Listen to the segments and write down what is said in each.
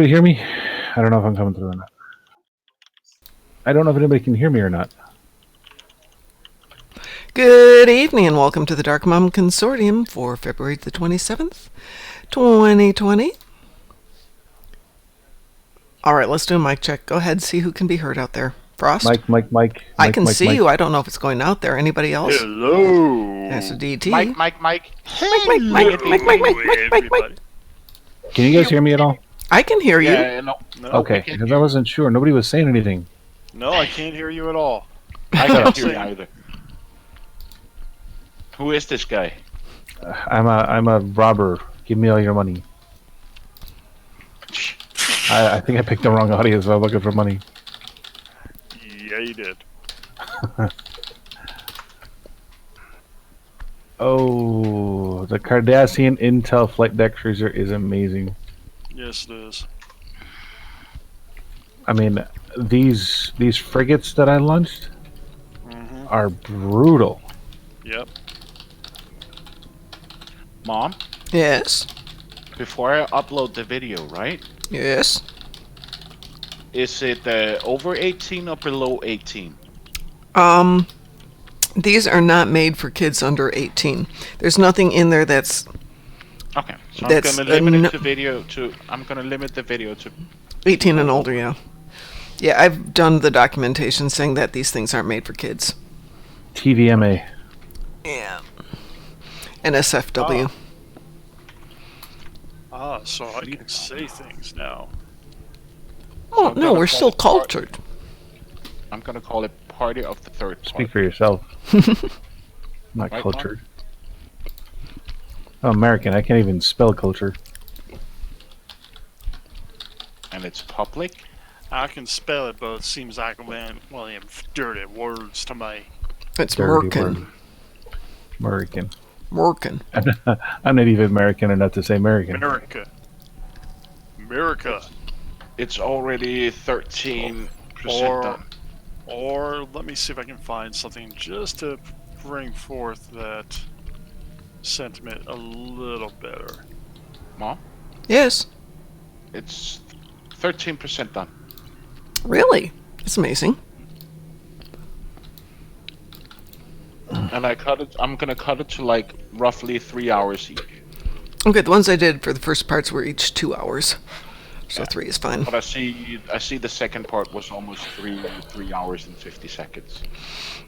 everybody hear me? I don't know if I'm coming through or not. I don't know if anybody can hear me or not. Good evening and welcome to the Darkmom Consortium for February the 27th, 2020. All right, let's do a mic check. Go ahead, see who can be heard out there. Frost? Mike. I can see you. I don't know if it's going out there. Anybody else? Hello. That's a DT. Mike. Mike. Can you guys hear me at all? I can hear you. Yeah, no, Okay, because I wasn't sure. Nobody was saying anything. No, I can't hear you at all. I can't hear you either. Who is this guy? I'm a robber. Give me all your money. I think I picked the wrong audience. So I'm looking for money. Yeah, you did. Oh, the Cardassian Intel flight deck cruiser is amazing. Yes, it is. I mean, these frigates that I launched are brutal. Yep. Mom, Yes. before I upload the video, right? Yes. Is it over 18 or below 18? These are not made for kids under 18. There's nothing in there that's Okay, so That's I'm gonna limit the video to. I'm gonna limit the video to 18 and older, yeah. Yeah, I've done the documentation saying that these things aren't made for kids. TVMA. Yeah. NSFW. So I can say things now. Oh, I'm no, gonna we're call still it cultured. I'm gonna call it Party of the Third Speak Part. for yourself. Not Right, cultured. Oh, American. I can't even spell culture. And it's public. I can spell it, but it seems like them dirty words to me. It's Dirty Merkin. word. American. Merkin. I'm not even American enough to say American. America. It's already 13% Or- done. Or let me see if I can find something just to bring forth that sentiment a little better. Mom, Yes. it's 13% done. Really? It's amazing. And I'm gonna cut it to like roughly 3 hours each. Okay, the ones I did for the first parts were each 2 hours. So 3 is fine. But I see the second part was almost 3 hours and 50 seconds.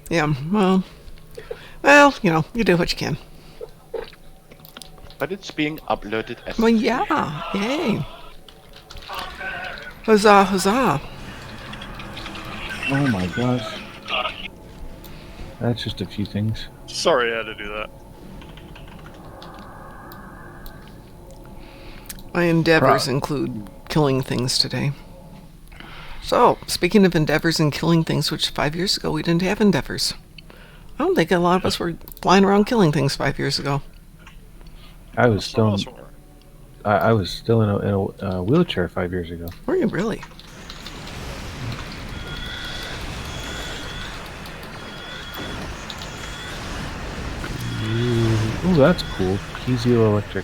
Yeah, well, you know, you do what you can. But it's being uploaded as Well, yeah, yay. Huzzah, huzzah. Oh my gosh. That's just a few things. Sorry I had to do that. My endeavors include killing things today. So, speaking of endeavors and killing things, which 5 years ago we didn't have endeavors. I don't think a lot of us were flying around killing things 5 years ago. I was Some of still us were. I was still in a wheelchair 5 years ago. Were you really? Ooh, that's cool. Piezoelectric.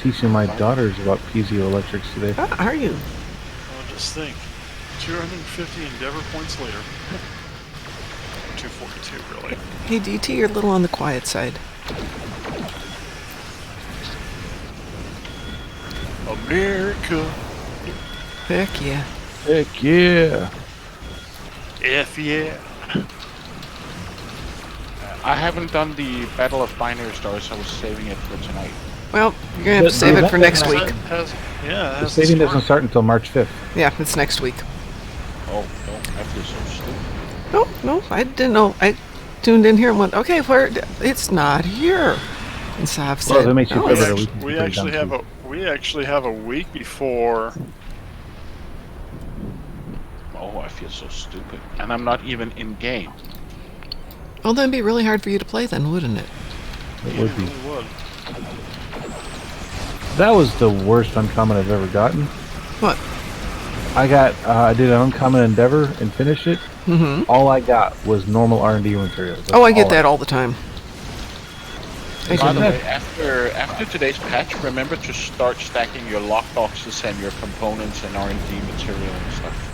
Teaching my daughters about piezoelectrics today. How are you? Well, just think. 250 endeavor points later. 242, really. Hey, DT, you're a little on the quiet side. America. Heck yeah. Heck yeah! F yeah. I haven't done the Battle of Binary Stars. I was saving it for tonight. Well, you're going to have to save it for next week. The saving doesn't start until March 5th. Yeah, it's next week. Oh no, I feel so stupid. No, I didn't know. I tuned in here and went, okay, it's not here. And Sav said, Well, that makes you "Oh, feel it's- better. We actually have a week before. Oh, I feel so stupid. And I'm not even in game. Well, then it'd be really hard for you to play then, wouldn't it? It would be. It really would. That was the worst uncommon I've ever gotten. What? I did an uncommon endeavor and finished it. Mm-hmm. All I got was normal R&D materials. That's Oh, I get all that all the time. I By didn't. the way, after today's patch, remember to start stacking your lockboxes and your components and R&D material and stuff.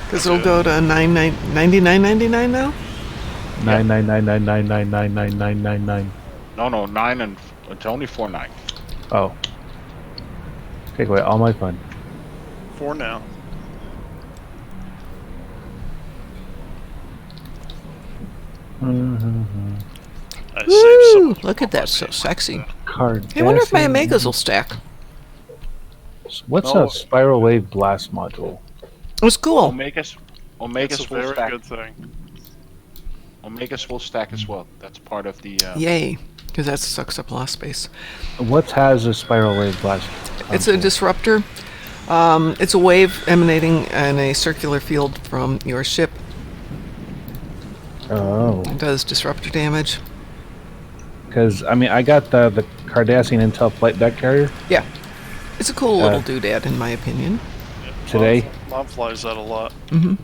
Because it'll go to 99.99 now? 999999999. No, 9 and it's only 4.9. Oh. Take away all my fun. For now. I saved Woo! some. Look at that, so sexy. Card. I wonder if my Omegas will stack. What's No. a spiral wave blast module? It was cool. Omegas That's a will very stack. good thing. Omegas will stack as well. That's part of the. Yay. Because that sucks up a lot of space. What has a spiral wave blast? It's a disruptor. It's a wave emanating in a circular field from your ship. Oh. It does disruptor damage. Because, I mean, I got the Cardassian Intel flight deck carrier Yeah. It's a cool little doodad, in my opinion. today, Mom flies that a lot. Hmm.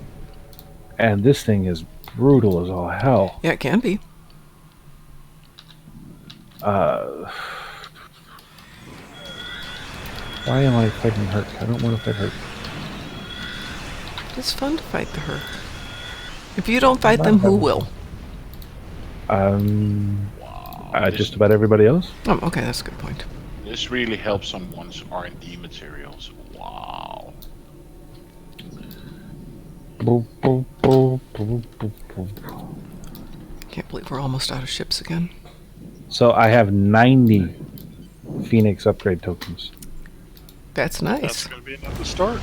and this thing is brutal as all hell. Yeah, it can be. Why am I fighting Herc? I don't want to fight Herc. It's fun to fight the Herc. If you don't fight them, who will? Just about everybody else. Oh, okay, that's a good point. This really helps someone's R&D materials. Wow. Boop, boop, boop, boop, boop, boop. Can't believe we're almost out of ships again. So I have 90 Phoenix upgrade tokens. That's That's nice. going to be enough to start.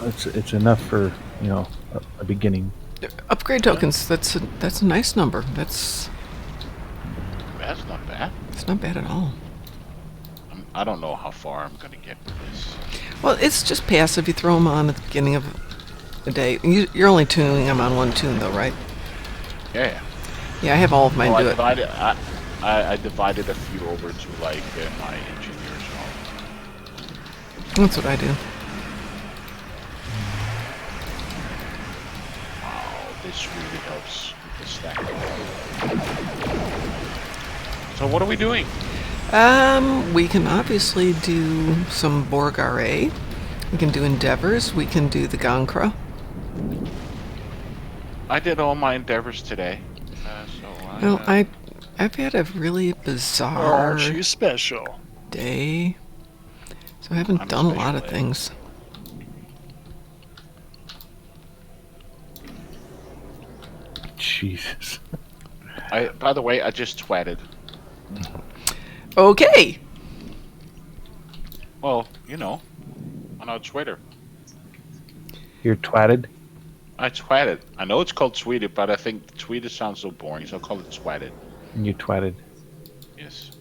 It's enough for a beginning. Upgrade tokens. That's a nice number. That's That's not bad. not bad at all. I don't know how far I'm gonna get with this. Well, it's just passive. You throw them on at the beginning of the day. You're only tuning them on one tune, though, right? Yeah. Yeah, I have all of mine Well, do it. I divided a few over to like my engineers. That's what I do. Wow, this really helps with the stack. So what are we doing? We can obviously do some Borgare. We can do Endeavors. We can do the Gon'Cra. I did all my endeavors today. Well, I've had a really bizarre Aren't you special? day, so I haven't I'm done a lot of special, things. Jesus. By the way, I just twatted. Okay. Well, on our Twitter. You're twatted? I twatted. I know it's called tweeted, but I think tweeted sounds so boring, so I'll call it twatted. And you twatted. Yes.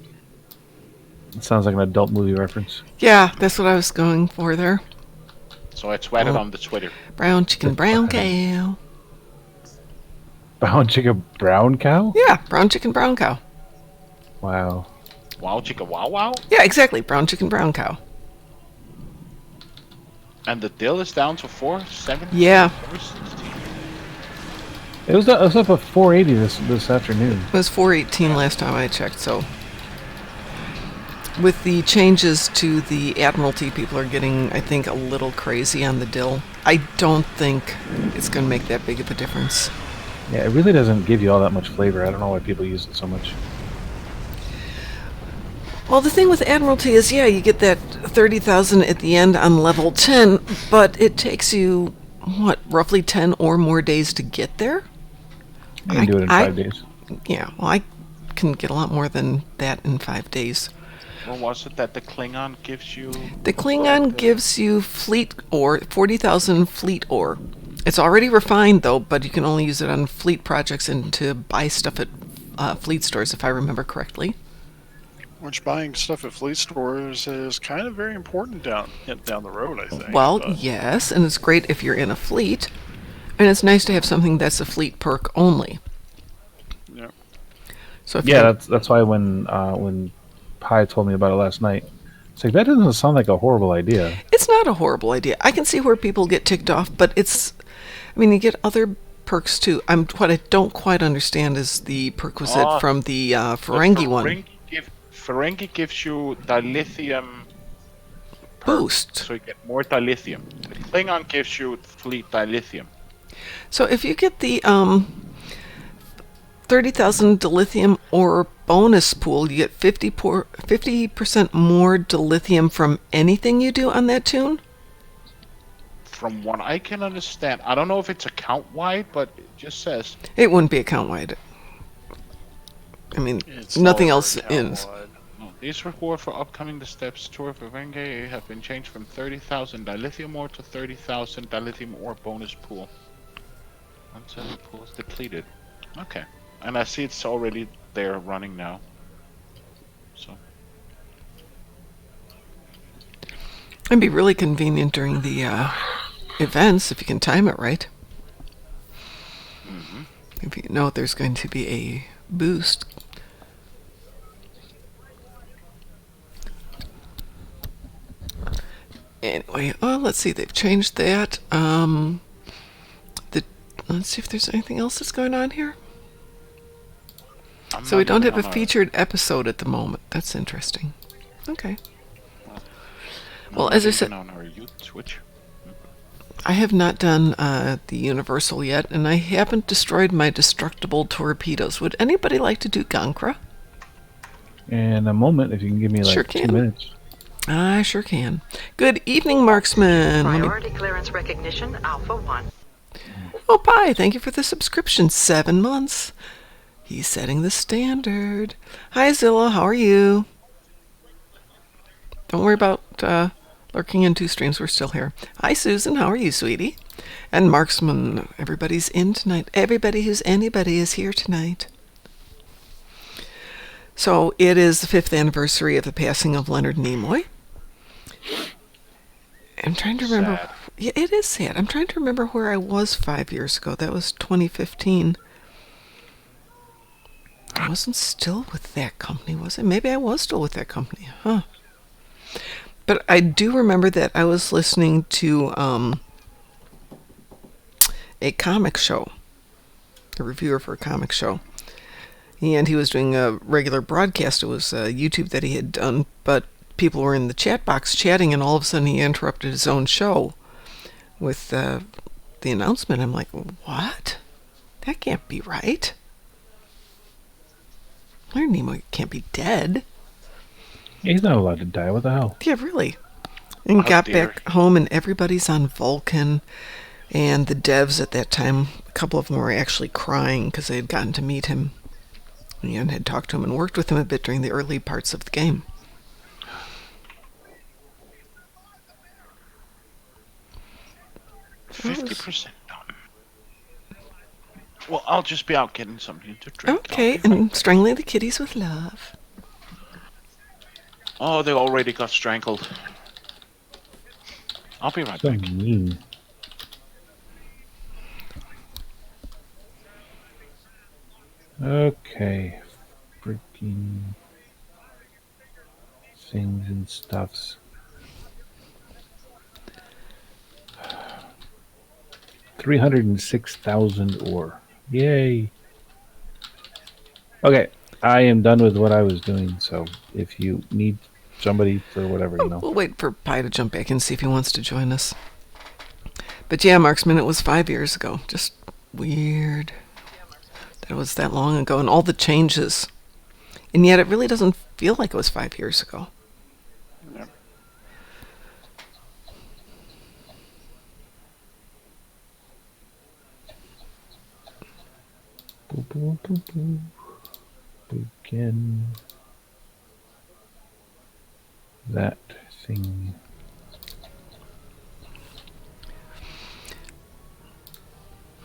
It sounds like an adult movie reference. Yeah, that's what I was going for there. So I twatted Oh. on the Twitter. Brown chicken, brown cow. Brown chicken, brown cow? Yeah, brown chicken, brown cow. Wow. Wow, chicka, wow, wow. Yeah, exactly. Brown chicken, brown cow. And the dill is down to 470. Yeah. 460. It was up at 480 this afternoon. It was 418 last time I checked, so. With the changes to the Admiralty, people are getting, I think, a little crazy on the dill. I don't think it's going to make that big of a difference. Yeah, it really doesn't give you all that much flavor. I don't know why people use it so much. Well, the thing with Admiralty is, yeah, you get that 30,000 at the end on level 10, but it takes you, roughly 10 or more days to get there? You can do it in 5 days. Yeah, well, I can get a lot more than that in 5 days. What was it that the Klingon gives you? The Klingon gives you fleet ore, 40,000 fleet ore. It's already refined, though, but you can only use it on fleet projects and to buy stuff at fleet stores, if I remember correctly. Which buying stuff at fleet stores is kind of very important down the road, I think. Well, but yes, and it's great if you're in a fleet, and it's nice to have something that's a fleet perk only. yeah. So if Yeah, you, that's why when Pi told me about it last night, it's like, that doesn't sound like a horrible idea. it's not a horrible idea. I can see where people get ticked off, but you get other perks too. What I don't quite understand is the perquisite from the Ferengi one. Ferengi gives you dilithium Boost. so you get more dilithium. The Klingon gives you fleet dilithium. So if you get the 30,000 dilithium or bonus pool, you get 50% more dilithium from anything you do on that tune? From what I can understand, I don't know if it's account-wide, but it just says... It wouldn't be account-wide. I mean, It's nothing all else is. account-wide. No, these rewards for upcoming the steps tour for Ferengi have been changed from 30,000 dilithium ore to 30,000 dilithium ore bonus pool. Until the pool is depleted. Okay. And I see it's already there running now. So... It'd be really convenient during the events if you can time it right. Mm-hmm. If you know there's going to be a boost. Anyway, let's see. They've changed that. Let's see if there's anything else that's going on here. So we don't have a featured episode at the moment. That's interesting. Okay. Well, as I said, on our Twitch. I have not done the Universal yet, and I haven't destroyed my destructible torpedoes. Would anybody like to do Gon'Cra? In a moment, if you can give me like Sure 2 can. minutes. I sure can. Good evening, Marksman. Priority clearance recognition, Alpha 1. Oh, Pi, thank you for the subscription. 7 months. He's setting the standard. Hi, Zilla. How are you? Don't worry about lurking in 2 streams. We're still here. Hi, Susan. How are you, sweetie? And Marksman. Everybody's in tonight. Everybody who's anybody is here tonight. So it is the 5th anniversary of the passing of Leonard Nimoy. I'm trying to remember. Sad. Yeah, it is sad. I'm trying to remember where I was 5 years ago. That was 2015. I wasn't still with that company, was I? Maybe I was still with that company. Huh. But I do remember that I was listening to a comic show, a reviewer for a comic show. And he was doing a regular broadcast. It was YouTube that he had done, but people were in the chat box chatting, and all of a sudden he interrupted his own show with the announcement. I'm like, what? That can't be right. Leonard Nimoy can't be dead. He's not allowed to die. What the hell? Yeah, really. And Oh, got dear. back home, and everybody's on Vulcan. And the devs at that time, a couple of them were actually crying because they had gotten to meet him and had talked to him and worked with him a bit during the early parts of the game. Oh, 50% done. Well, I'll just be out getting something to drink. Okay, and strangling the kitties with love. Oh, they already got strangled. I'll be right So back. mean. Okay. Freaking things and stuffs. 306,000 ore. Yay. Okay. I am done with what I was doing, so if you need somebody for whatever, you know. We'll wait for Pi to jump back and see if he wants to join us. But yeah, Marksman, it was 5 years ago. Just weird that it was that long ago, and all the changes. And yet it really doesn't feel like it was 5 years ago. Yep. Boop, boop, boop, boop. Begin that thing.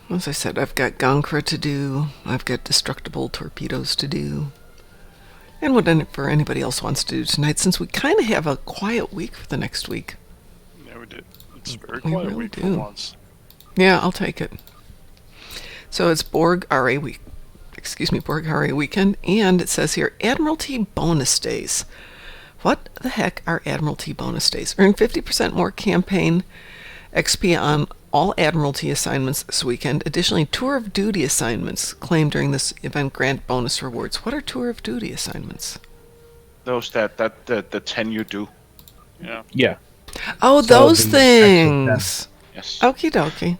As I said, I've got Gon'Cra to do. I've got destructible torpedoes to do. And whatever anybody else wants to do tonight, since we kind of have a quiet week for the next week. Yeah, we did. It's a very We quiet really week for do. once. Yeah, I'll take it. So it's Borg RA week. Excuse me, Borg RA weekend, and it says here Admiralty bonus days. What the heck are Admiralty bonus days? Earn 50% more campaign XP on all Admiralty assignments this weekend. Additionally, Tour of Duty assignments claimed during this event grant bonus rewards. What are Tour of Duty assignments? Those the 10 you do. Yeah. Yeah. Oh, So those the extra things. Yes. Okie dokie.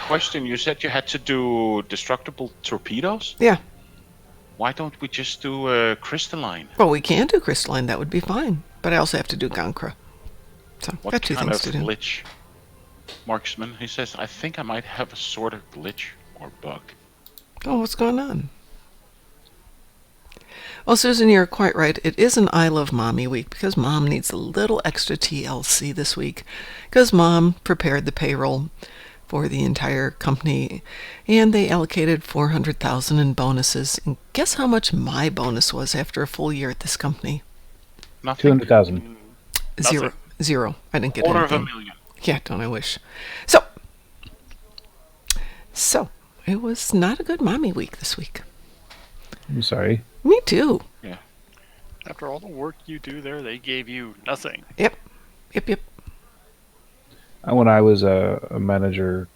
Question: you said you had to do destructible torpedoes. Yeah. Why don't we just do crystalline? Well, we can do crystalline. That would be fine. But I also have to do Gon'Cra. So, What got two kind things of to do. glitch? Marksman, he says, I think I might have a sort of glitch or bug. Oh, what's going on? Well, Susan, you're quite right. It is an I Love Mommy week because Mom needs a little extra TLC this week because Mom prepared the payroll for the entire company and they allocated $400,000 in bonuses. And guess how much my bonus was after a full year at this company? Nothing. 200,000. Zero. Zero. I didn't get Quarter anything. of a million. Yeah, don't I wish. So, it was not a good mommy week this week. I'm sorry. Me too. Yeah. After all the work you do there, they gave you nothing. Yep. When I was a manager,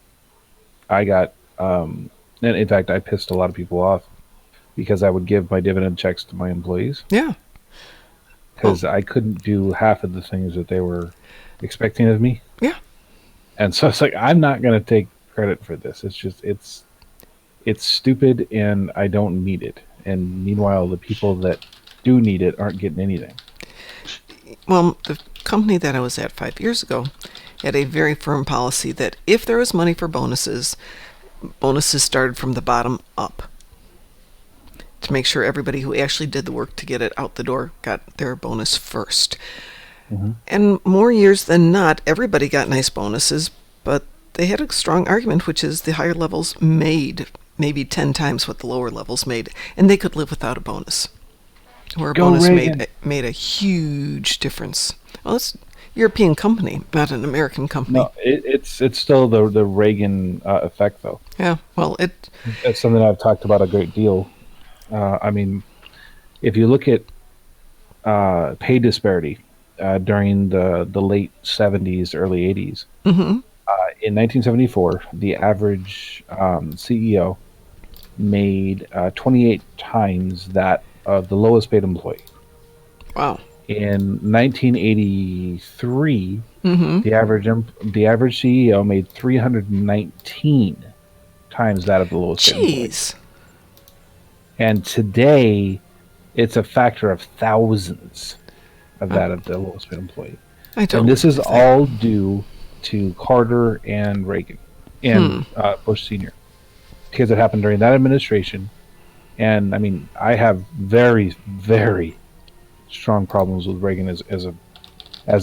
I got, and in fact, I pissed a lot of people off because I would give my dividend checks to my employees Yeah. because I couldn't do half of the things that they were expecting of me. Yeah. And so it's like, I'm not going to take credit for this. It's just, it's stupid and I don't need it. And meanwhile, the people that do need it aren't getting anything. Well, the company that I was at 5 years ago had a very firm policy that if there was money for bonuses, bonuses started from the bottom up to make sure everybody who actually did the work to get it out the door got their bonus first. Mm-hmm. And more years than not, everybody got nice bonuses, but they had a strong argument, which is the higher levels made maybe 10 times what the lower levels made, and they could live without a bonus. Where a Go bonus Reagan. made a huge difference. Well, it's a European company, not an American company. No, it's still the Reagan effect, though. Yeah, well, That's something I've talked about a great deal. I mean, if you look at pay disparity during the late 70s, early 80s, in 1974, the average CEO made 28 times that of the lowest paid employee. wow. In 1983, Mm-hmm. the average CEO made 319 times that of the lowest paid employee. Jeez. And today, it's a factor of thousands of that of the lowest paid employee. And this is all due to Carter and Reagan and Bush Sr. because it happened during that administration. And I mean, I have very, very strong problems with Reagan as a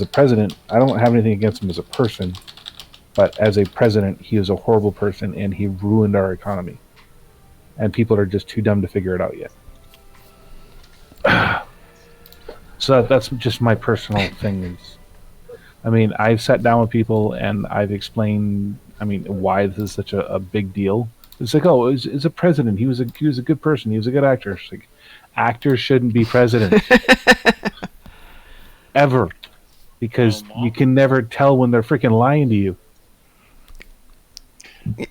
president. I don't have anything against him as a person, but as a president, he is a horrible person and he ruined our economy. And people are just too dumb to figure it out yet. So that's just my personal thing. I mean, I've sat down with people and I've explained, why this is such a big deal. It's like, oh, it's a president. He was a good person. He was a good actor. It's like, actors shouldn't be president ever, because you can never tell when they're freaking lying to you.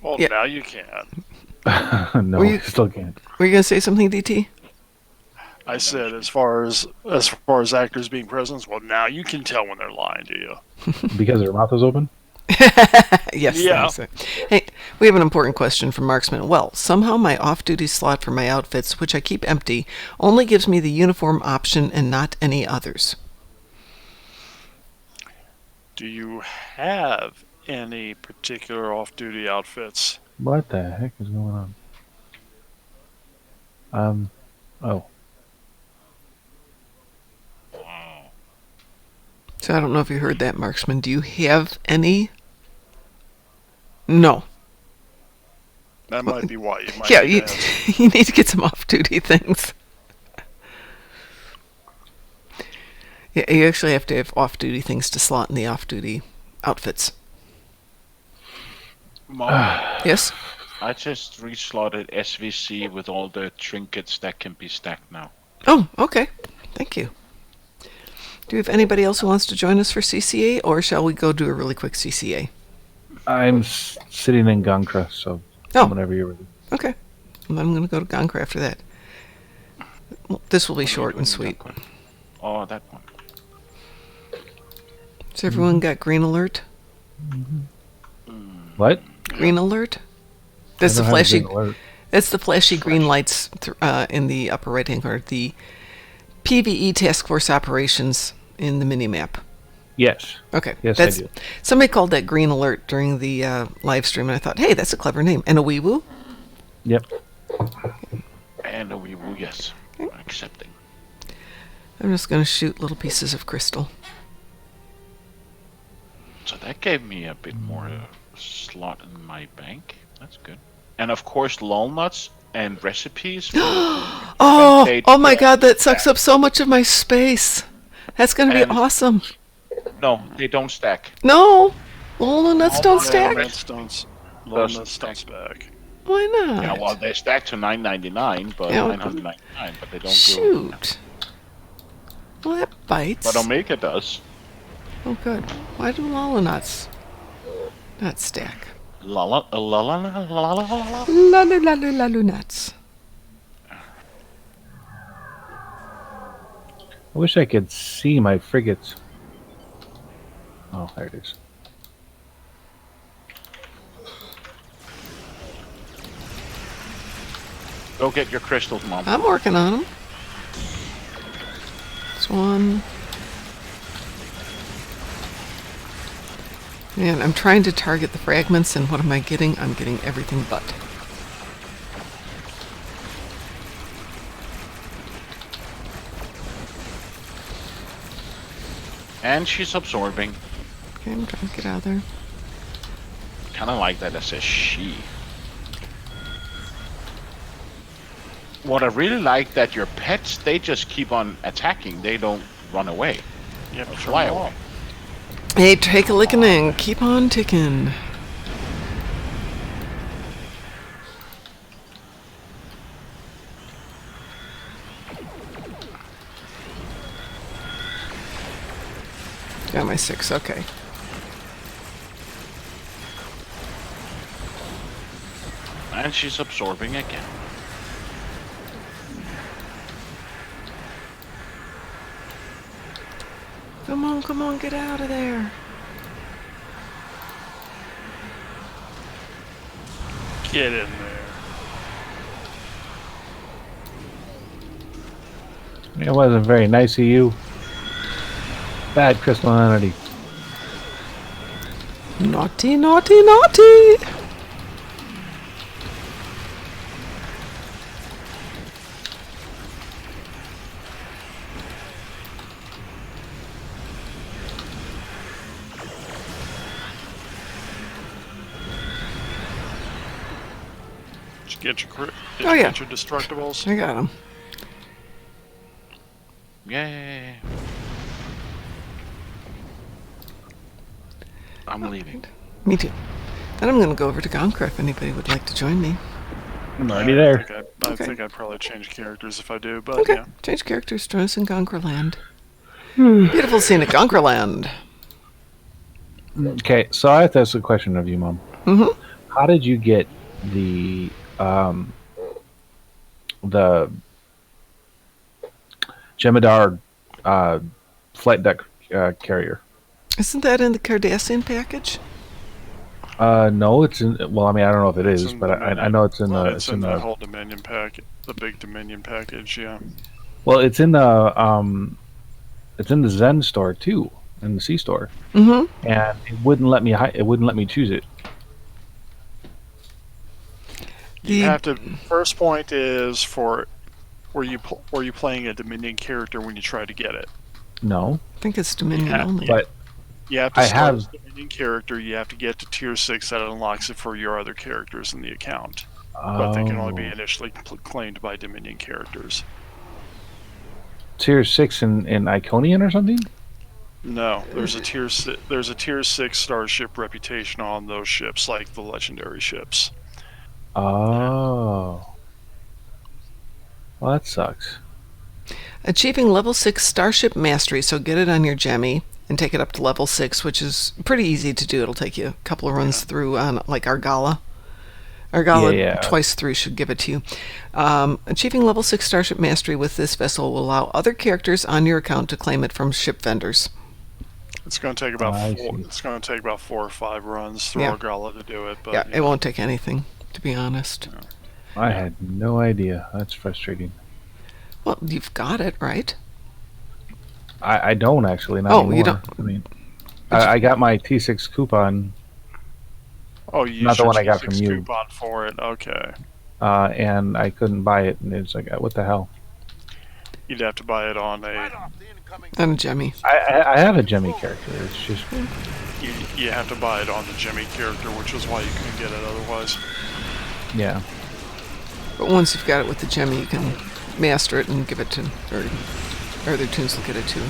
Well, Yeah. now you can. No, you still can't. Were you going to say something, DT? I said, as far as actors being presidents, well, now you can tell when they're lying to you. Because their mouth is open. Yes. Yeah. Thanks. Hey, we have an important question from Marksman. Well, somehow my off-duty slot for my outfits, which I keep empty, only gives me the uniform option and not any others. Do you have any particular off-duty outfits? What the heck is going on? Oh. So I don't know if you heard that, Marksman. Do you have any? No. That might be why you might Yeah, need you, to ask. you need to get some off-duty things. Yeah, you actually have to have off-duty things to slot in the off-duty outfits. Mom, Yes? I just reslotted SVC with all the trinkets that can be stacked now. Oh, okay. Thank you. Do we have anybody else who wants to join us for CCA, or shall we go do a really quick CCA? I'm sitting in Gon'Cra, so Oh. whenever you're ready. Okay. Well, I'm going to go to Gon'Cra after that. Well, This will be short and sweet. Oh, that one. So everyone got green alert? What? Green alert? That's the flashy. It's the flashy green lights in the upper right-hand corner. The PVE Task Force operations in the minimap. Yes. Okay. Yes, I do. Somebody called that green alert during the live stream, and I thought, hey, that's a clever name. And a wee woo? Yep. And a wee woo, yes. Okay. Accepting. I'm just going to shoot little pieces of crystal. So that gave me a bit more slot in my bank. That's good. And of course, lol nuts and recipes. Oh my god, that sucks up so much of my space. That's going to be awesome. No, they don't stack. No, lol nuts don't stack. Lol nuts don't stack. Why not? Yeah, well, they stack to $9.99, but $9.99, but they don't. Shoot. Well, that bites. But Omega does. Oh, good. Why do lol nuts not stack? Lalu nuts. I wish I could see my frigates. Oh, there it is. Go get your crystals, Mom. I'm working on them. This one. Man, I'm trying to target the fragments, and what am I getting? I'm getting everything but. And she's absorbing. Okay, I'm trying to get out of there. Kind of like that it says she. What I really like that your pets, they just keep on attacking. They don't run away. You have to fly away. Hey, take a licking and keep on ticking. Got my 6, okay. And she's absorbing again. Come on, get out of there. Get in there. It wasn't very nice of you. Bad crystal entity. Naughty, naughty, naughty! Get your get your destructibles. I got them. Yay! I'm leaving. Me too. Then I'm going to go over to Gon'Cra if anybody would like to join me. I'm already there. I think I'd probably change characters if I do, but okay. Yeah. Change characters, join us in Gon'Cra land. Beautiful scenic Gon'Cra land. Okay, so I have to ask a question of you, Mom. Mm-hmm. How did you get the Jemadar flight deck carrier? Isn't that in the Cardassian package? No, it's in. Well, I mean, I don't know if it is, but I know it's in the. It's in the whole Dominion pack, the big Dominion package. Yeah. Well, it's in the Zen store too, in the C store. Mm-hmm. And it wouldn't let me. It wouldn't let me choose it. You have to. First point is for were you playing a Dominion character when you try to get it? No. I think it's Dominion only. But you have to start as a Dominion character. You have to get to tier 6 that unlocks it for your other characters in the account. But they can only be initially claimed by Dominion characters. Tier 6 in Iconian or something? No, there's a tier 6 starship reputation on those ships, like the legendary ships. Oh. Well, that sucks. Achieving level 6 starship mastery, so get it on your Jemmy and take it up to level 6, which is pretty easy to do. It'll take you a couple of runs through on like Argala. Argala twice 3 should give it to you. Achieving level 6 Starship Mastery with this vessel will allow other characters on your account to claim it from ship vendors. It's going to take about It's going to take about 4 or 5 runs through Argala to do it. But it won't take anything, to be honest. Yeah. I had no idea. That's frustrating. Well, you've got it, right? I don't actually. Not anymore. You don't. I mean, I got my T6 coupon. Oh, you not the one I got from you. Coupon for it. Okay. And I couldn't buy it, and it's like, what the hell? You'd have to buy it on a Jemmy. I have a Jemmy character. It's just you have to buy it on the Jemmy character, which is why you couldn't get it otherwise. Yeah. But once you've got it with the Jemmy, you can master it and give it to, or other tunes will get it too.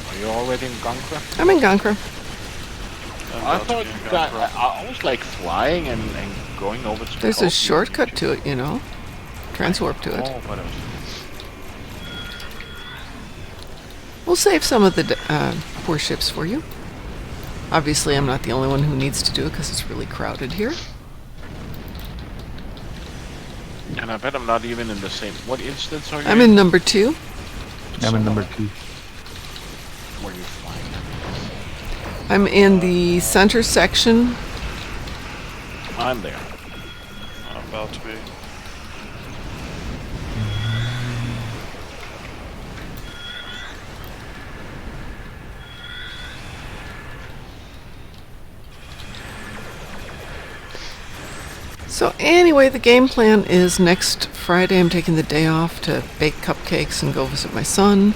Are you already in Gon'Cra? I'm in Gon'Cra. I thought that I was like flying and going over to. There's a shortcut to it, transwarp to it. Oh, but We'll save some of the poor ships for you. Obviously, I'm not the only one who needs to do it because it's really crowded here. And I bet I'm not even in the same. What instance are you? I'm in number 2. I'm in number 2. Where are you flying? I'm in the center section. I'm there. I'm about to be. So anyway, the game plan is next Friday I'm taking the day off to bake cupcakes and go visit my son.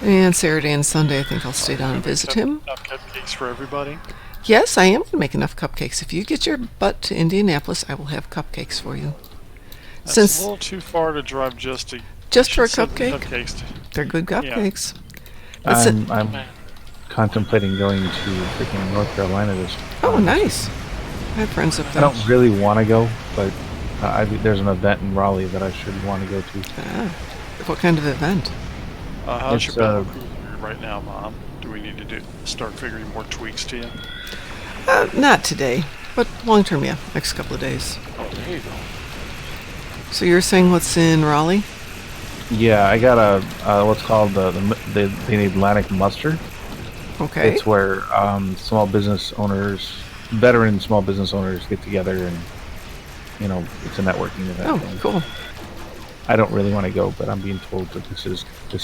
And Saturday and Sunday I think I'll stay down and visit him. Enough cupcakes for everybody? Yes, I am going to make enough cupcakes. If you get your butt to Indianapolis, I will have cupcakes for you. That's a little too far to drive just for a cupcake? They're good cupcakes. Yeah. I'm contemplating going to freaking North Carolina this week. Oh, nice. I have friends up there. I don't really want to go, but there's an event in Raleigh that I should want to go to. What kind of event? How's your battle cruiser right now, Mom? Do we need to start figuring more tweaks to you? Not today, but long term, yeah. Next couple of days. Oh, there you go. So you're saying what's in Raleigh? Yeah, I got a what's called they need Atlantic muster. Okay. It's where small business owners, veteran small business owners get together and it's a networking event. Oh, cool. I don't really want to go, but I'm being told that this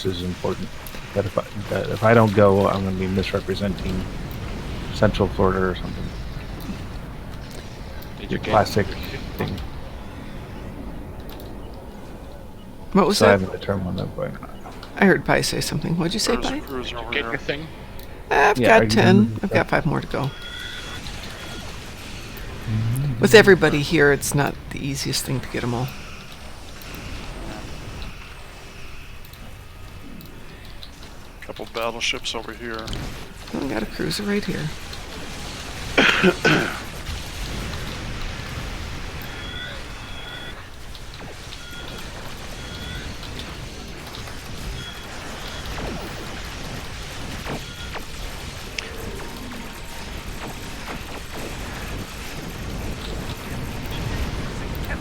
is important. That if I don't go, I'm going to be misrepresenting Central Florida or something. Did you get classic thing? What was that? that? I haven't determined that, but I heard Pi say something. What'd you say, Pi? Did you get your thing? I've got 10. I've got 5 more to go. With everybody here, it's not the easiest thing to get them all. Couple battleships over here. I got a cruiser right here.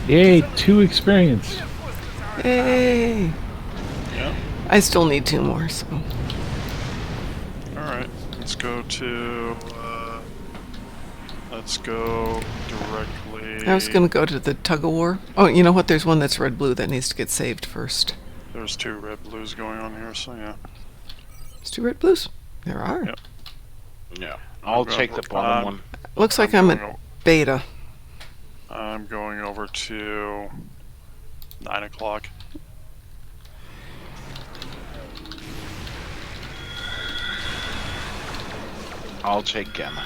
Yay, 2 experience. Hey. Yeah. I still need 2 more, so. Alright, let's go directly. I was going to go to the tug of war. Oh, you know what? There's one that's red-blue that needs to get saved first. There's 2 red-blues going on here, so yeah. There's 2 red-blues? There are. Yep. Yeah. I'll take the bottom one. Looks like I'm at beta. I'm going over to 9 o'clock. I'll take Gamma.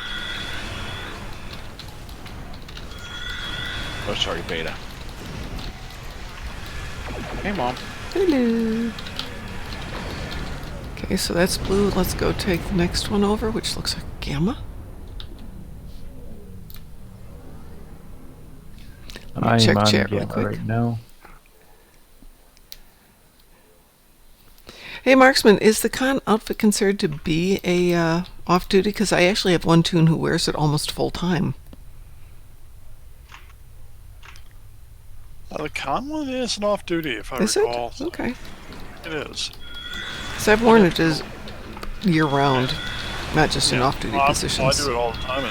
Oh, sorry, Beta. Hey, Mom. Hello. Okay, so that's blue. Let's go take the next one over, which looks like Gamma. Check chat Gamma really quick. right now. Hey, Marksman, is the con outfit considered to be a off-duty? Because I actually have one toon who wears it almost full-time. The con one is an off-duty, if I Is recall. it? Okay. It is. Because I've worn it as year-round, not just in off-duty positions. I do it all the time.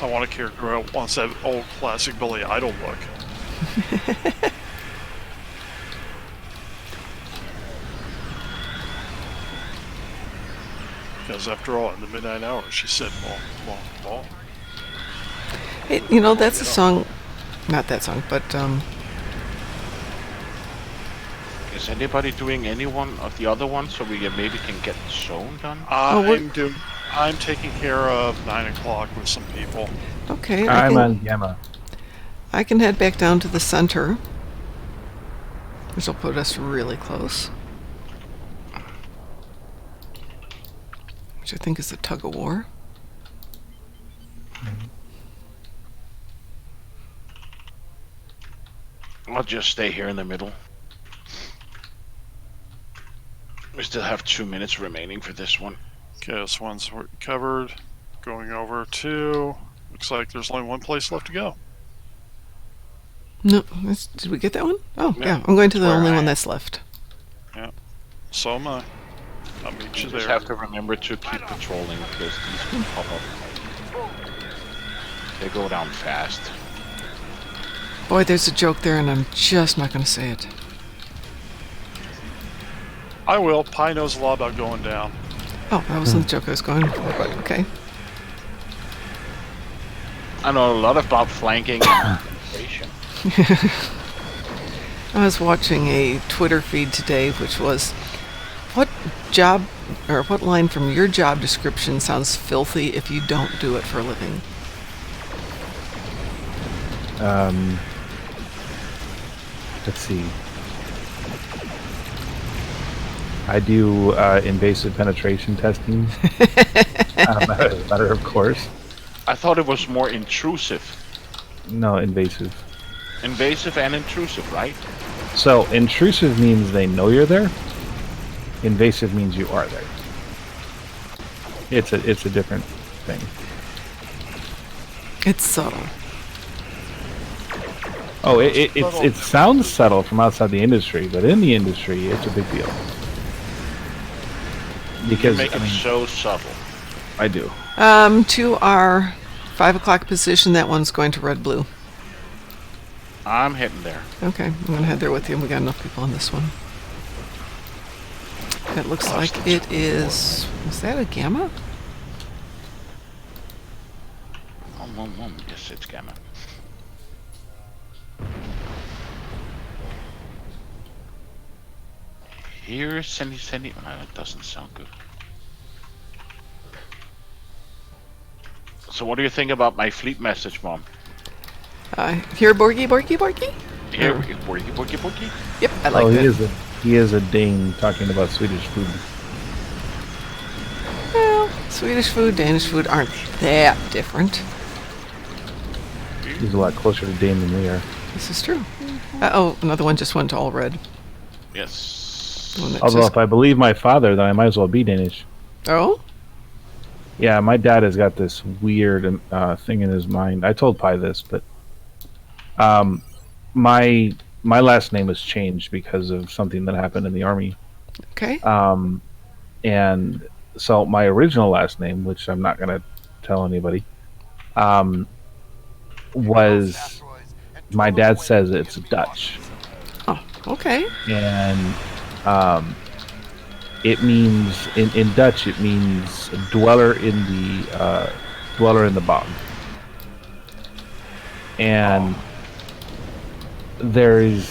I want a character who wants that old classic Billy Idol look. Because after all, in the midnight hour, she said, "Ball." Hey, that's a song. Not that song, but Is anybody doing any one of the other ones so we maybe can get the zone done? I'm taking care of 9 o'clock with some people. Okay. I'm on Gamma. I can head back down to the center, which will put us really close. Which I think is the tug of war. I'll just stay here in the middle. We still have 2 minutes remaining for this one. Okay, this one's covered. Going over to... Looks like there's only one place left to go. No, did we get that one? Oh, yeah. I'm going to the only one that's left. Yeah. So am I. I'll meet you there. Just have to remember to keep patrolling because these can pop up. They go down fast. Boy, there's a joke there, and I'm just not going to say it. I will. Pi knows a lot about going down. Oh, that wasn't the joke I was going for, but okay. I know a lot about flanking and infiltration. I was watching a Twitter feed today, which was, what job or what line from your job description sounds filthy if you don't do it for a living? Let's see. I do invasive penetration testing. Matter of course. I thought it was more intrusive. No, invasive. Invasive and intrusive, right? So intrusive means they know you're there. Invasive means you are there. It's a different thing. It's subtle. Oh, it sounds subtle from outside the industry, but in the industry, it's a big deal. Because you make it so subtle. I do. To our 5 o'clock position, that one's going to red-blue. I'm heading there. Okay, I'm going to head there with you. We got enough people on this one. It looks like it is... Is that a Gamma? Yes, it's Gamma. Here, Sandy. That doesn't sound good. So what do you think about my fleet message, Mom? Here, Borgie? Here, Borgie. Yep, I like that. He is a Dane talking about Swedish food. Well, Swedish food, Danish food aren't that different. He's a lot closer to Dane than we are. This is true. Oh, another one just went to all red. Yes. Although if I believe my father, then I might as well be Danish. Oh? Yeah, my dad has got this weird thing in his mind. I told Pi this, but my last name was changed because of something that happened in the army. Okay. And so my original last name, which I'm not going to tell anybody, was, my dad says it's Dutch. Oh, okay. And it means, in Dutch, it means dweller in the bog. And there's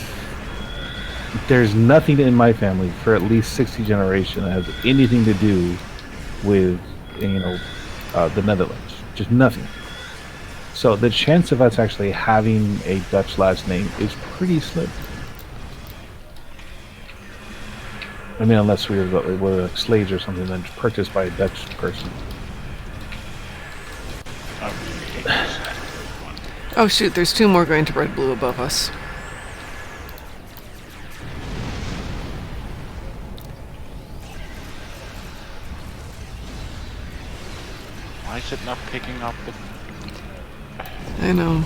nothing in my family for at least 60 generations that has anything to do with the Netherlands. Just nothing. So the chance of us actually having a Dutch last name is pretty slim. I mean, unless we were like slaves or something then purchased by a Dutch person. Oh shoot, there's 2 more going to red-blue above us. Why is it not picking up the... I know.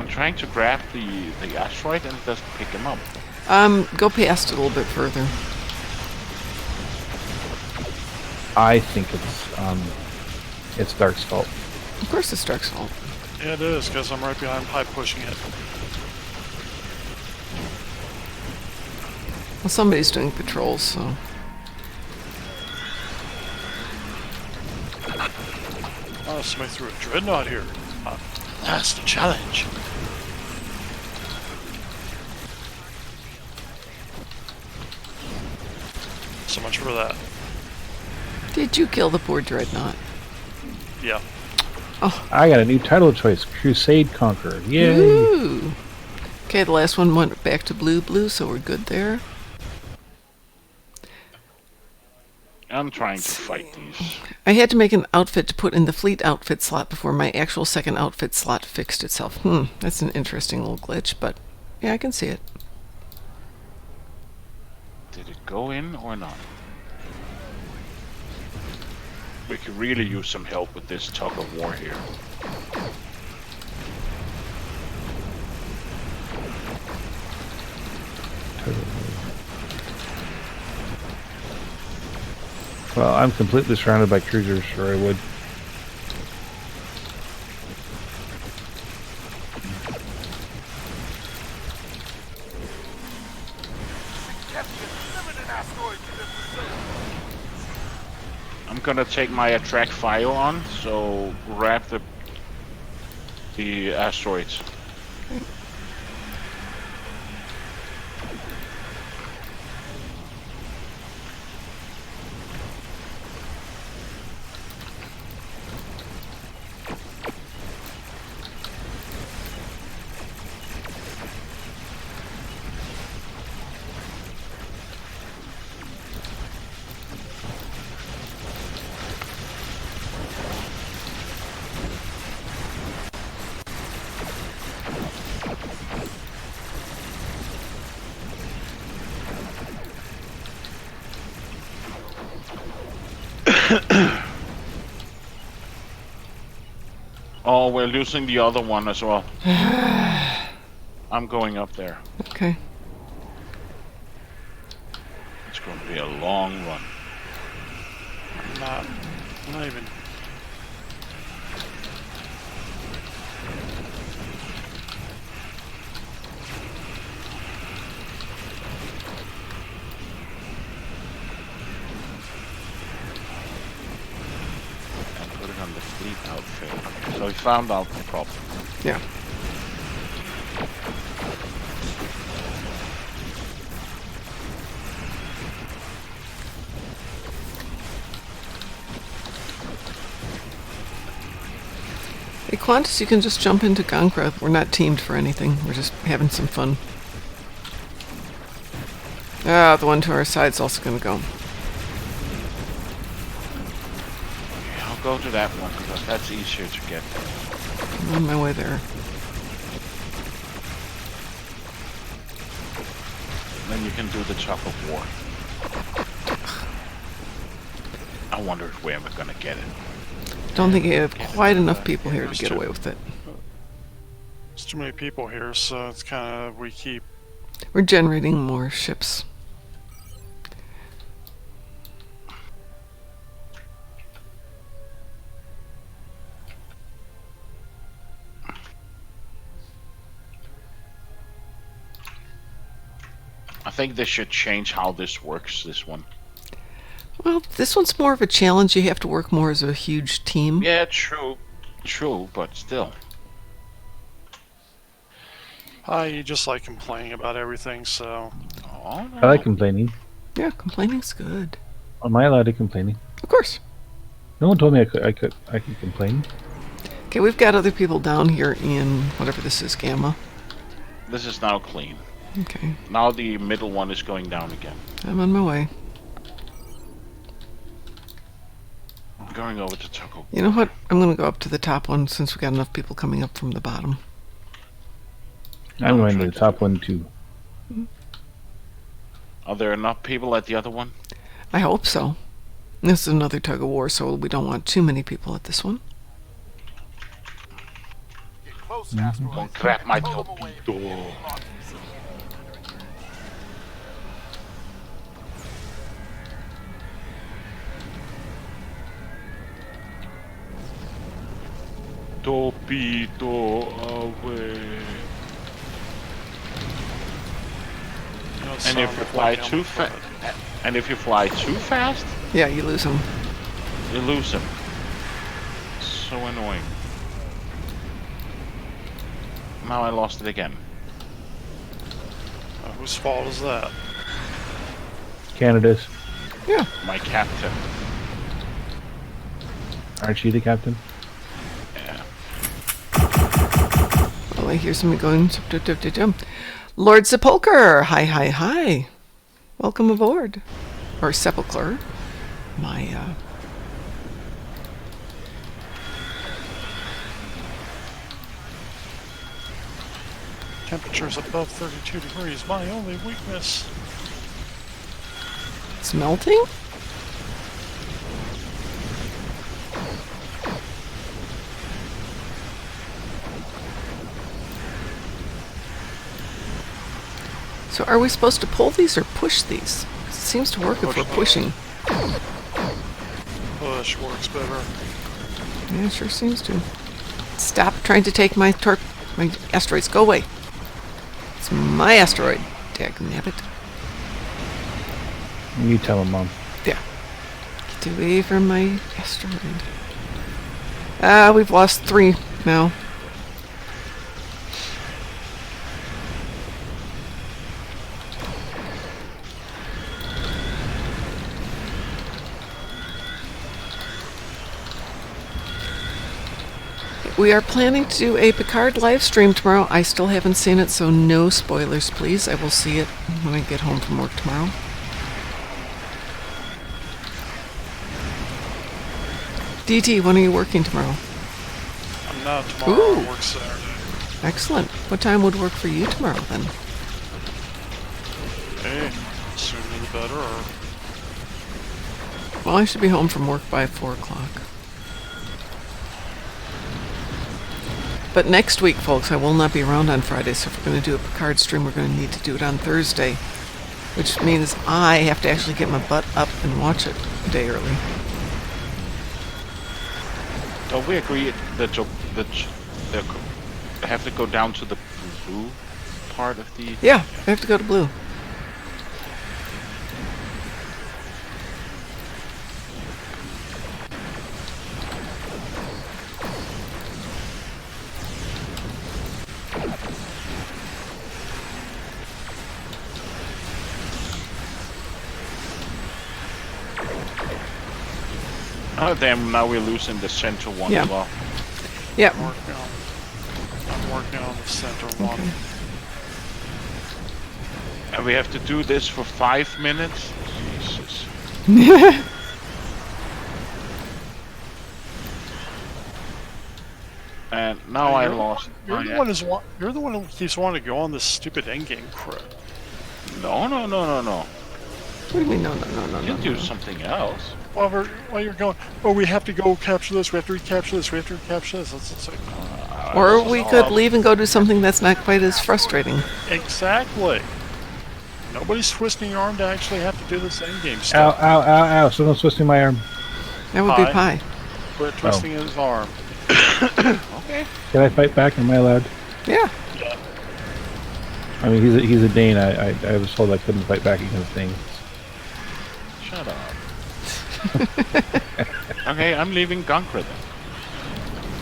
I'm trying to grab the asteroid and it doesn't pick him up. Go past it a little bit further. I think it's Dark's fault. Of course it's Dark's fault. Yeah, it is, because I'm right behind Hive pushing it. Well, somebody's doing patrols, so... Oh, somebody threw a dreadnought here. That's the challenge. So much for that. Did you kill the poor dreadnought? Yeah. Oh. I got a new title choice, Crusade Conqueror. Yay! Ooh. Okay, the last one went back to blue, so we're good there. I'm trying to fight these. I had to make an outfit to put in the fleet outfit slot before my actual second outfit slot fixed itself. That's an interesting little glitch, but yeah, I can see it. Did it go in or not? We could really use some help with this tug of war here. Well, I'm completely surrounded by cruisers, or I would. I'm gonna take my attract file on, so grab the asteroids. Oh, we're losing the other one as well. I'm going up there. Okay. It's going to be a long run. Not even. Put it on the fleet outfit. Okay, so we found out the problem. Yeah. Hey, Qantas, you can just jump into Gon'Cra. We're not teamed for anything. We're just having some fun. Ah, the one to our side's also going to go. I'll go to that one because that's easier to get there. I'm on my way there. Then you can do the tug of war. I wonder if we're ever going to get it. Don't think you have quite enough people here to get away with it. There's too many people here, so it's kind of We're generating more ships. I think they should change how this works, this one. Well, this one's more of a challenge. You have to work more as a huge team. Yeah, true. True, but still. you just like complaining about everything, so... Oh, no. I like complaining. Yeah, complaining's good. Am I allowed to complain? Of course. No one told me I could complain. Okay, we've got other people down here in whatever this is, Gamma. This is now clean. Okay. Now the middle one is going down again. I'm on my way. I'm going over to Taco. You know what? I'm going to go up to the top one since we've got enough people coming up from the bottom. I'm going to the top one too. Are there enough people at the other one? I hope so. This is another tug of war, so we don't want too many people at this one. Don't grab my torpedo. Torpedo away. And if you fly too fast, yeah, you lose them. You lose them. So annoying. Now I lost it again. Whose fault is that? Canada's. Yeah. My captain. Aren't you the captain? Yeah. Oh, I hear something going. Lord Sepulcher! Hi. Welcome aboard. Or Sepulchre. My, Temperatures above 32 degrees, my only weakness. It's melting? So are we supposed to pull these or push these? It seems to work if we're pushing. Push works better. Yeah, it sure seems to. Stop trying to take my asteroids. Go away. It's my asteroid. Dagnabbit. You tell him, Mom. Yeah. Get away from my asteroid. We've lost 3 now. We are planning to do a Picard live stream tomorrow. I still haven't seen it, so no spoilers, please. I will see it when I get home from work tomorrow. DT, when are you working tomorrow? I'm not tomorrow. Ooh. I work Saturday. Excellent. What time would work for you tomorrow, then? Hey, sooner the better. Well, I should be home from work by 4 o'clock. But next week, folks, I will not be around on Friday, so if we're going to do a Picard stream, we're going to need to do it on Thursday, which means I have to actually get my butt up and watch it a day early. Don't we agree that they have to go down to the blue part of the... Yeah, I have to go to blue. Oh damn, now we're losing the center one as well. Yeah. I'm working on the center one. And we have to do this for 5 minutes? Jesus. And now I lost. You're the one who keeps wanting to go on this stupid endgame crap. No. What do you mean, no? You can do something else. While you're going, we have to go capture this, we have to recapture this, we have to recapture this. It's like, or we could leave and go do something that's not quite as frustrating. Exactly. Nobody's twisting your arm to actually have to do this endgame stuff. Ow. Someone's twisting my arm. That would be Pi. Quit twisting his arm. Okay. Can I fight back? Am I allowed? Yeah. I mean, he's a Dane. I was told I couldn't fight back against Danes. Shut up. Okay, I'm leaving Gon'Cra then.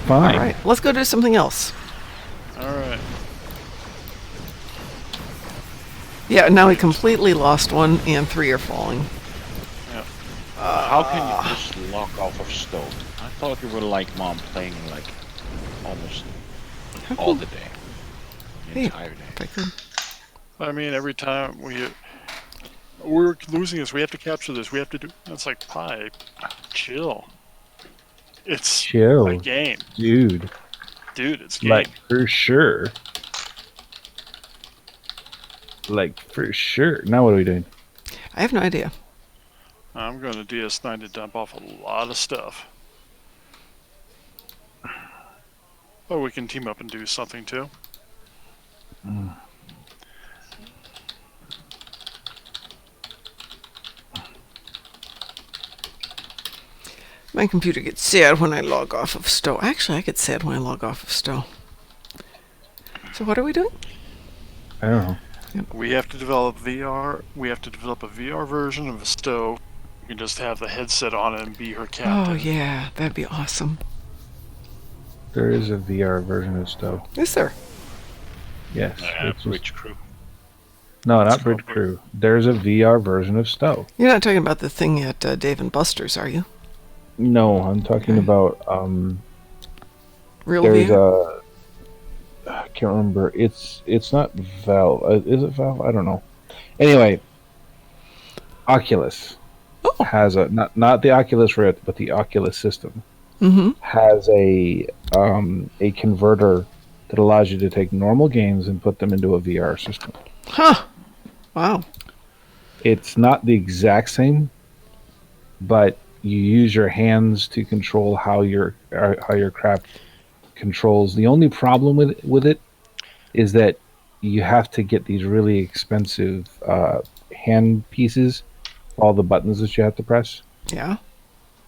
Fine. Alright, let's go do something else. Alright. Yeah, now we completely lost 1 and 3 are falling. Yep. How can you just lock off of stone? I thought you were like Mom, playing like almost all the day. The entire day. If I could. I mean, every time we're losing this, we have to capture this, we have to do... It's like, Pi, chill. It's a game. Dude, it's game. Like, for sure. Now what are we doing? I have no idea. I'm going to DS9 to dump off a lot of stuff. But we can team up and do something too. My computer gets sad when I log off of Stowe. Actually, I get sad when I log off of Stowe. So what are we doing? I don't know. We have to develop VR. We have to develop a VR version of a Stowe. You can just have the headset on it and be her captain. Oh, yeah. That'd be awesome. There is a VR version of Stowe. Is there? Yes. Bridge Crew. No, not Bridge Crew. There's a VR version of Stowe. You're not talking about the thing at Dave & Buster's, are you? No, I'm talking about Real there's VR? I can't remember. It's not Valve. Is it Valve? I don't know. Anyway, Oculus has a not the Oculus Rift, but the Oculus system has a converter that allows you to take normal games and put them into a VR system. Huh. Wow. It's not the exact same, but you use your hands to control how your craft controls. The only problem with it is that you have to get these really expensive hand pieces, all the buttons that you have to press. Yeah.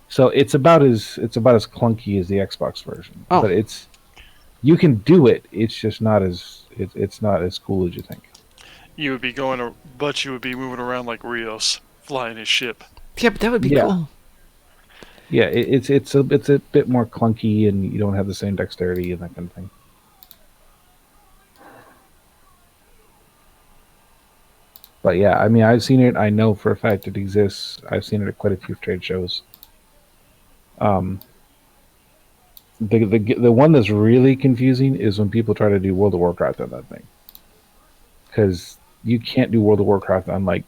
So it's about as clunky as the Xbox version. Oh. But you can do it. It's just not as it's not as cool as you think. You would be you would be moving around like Rios, flying his ship. Yeah, but that would be cool. Yeah, it's a bit more clunky, and you don't have the same dexterity and that kind of thing. But yeah, I mean, I've seen it. I know for a fact it exists. I've seen it at quite a few trade shows. The one that's really confusing is when people try to do World of Warcraft on that thing, because you can't do World of Warcraft on an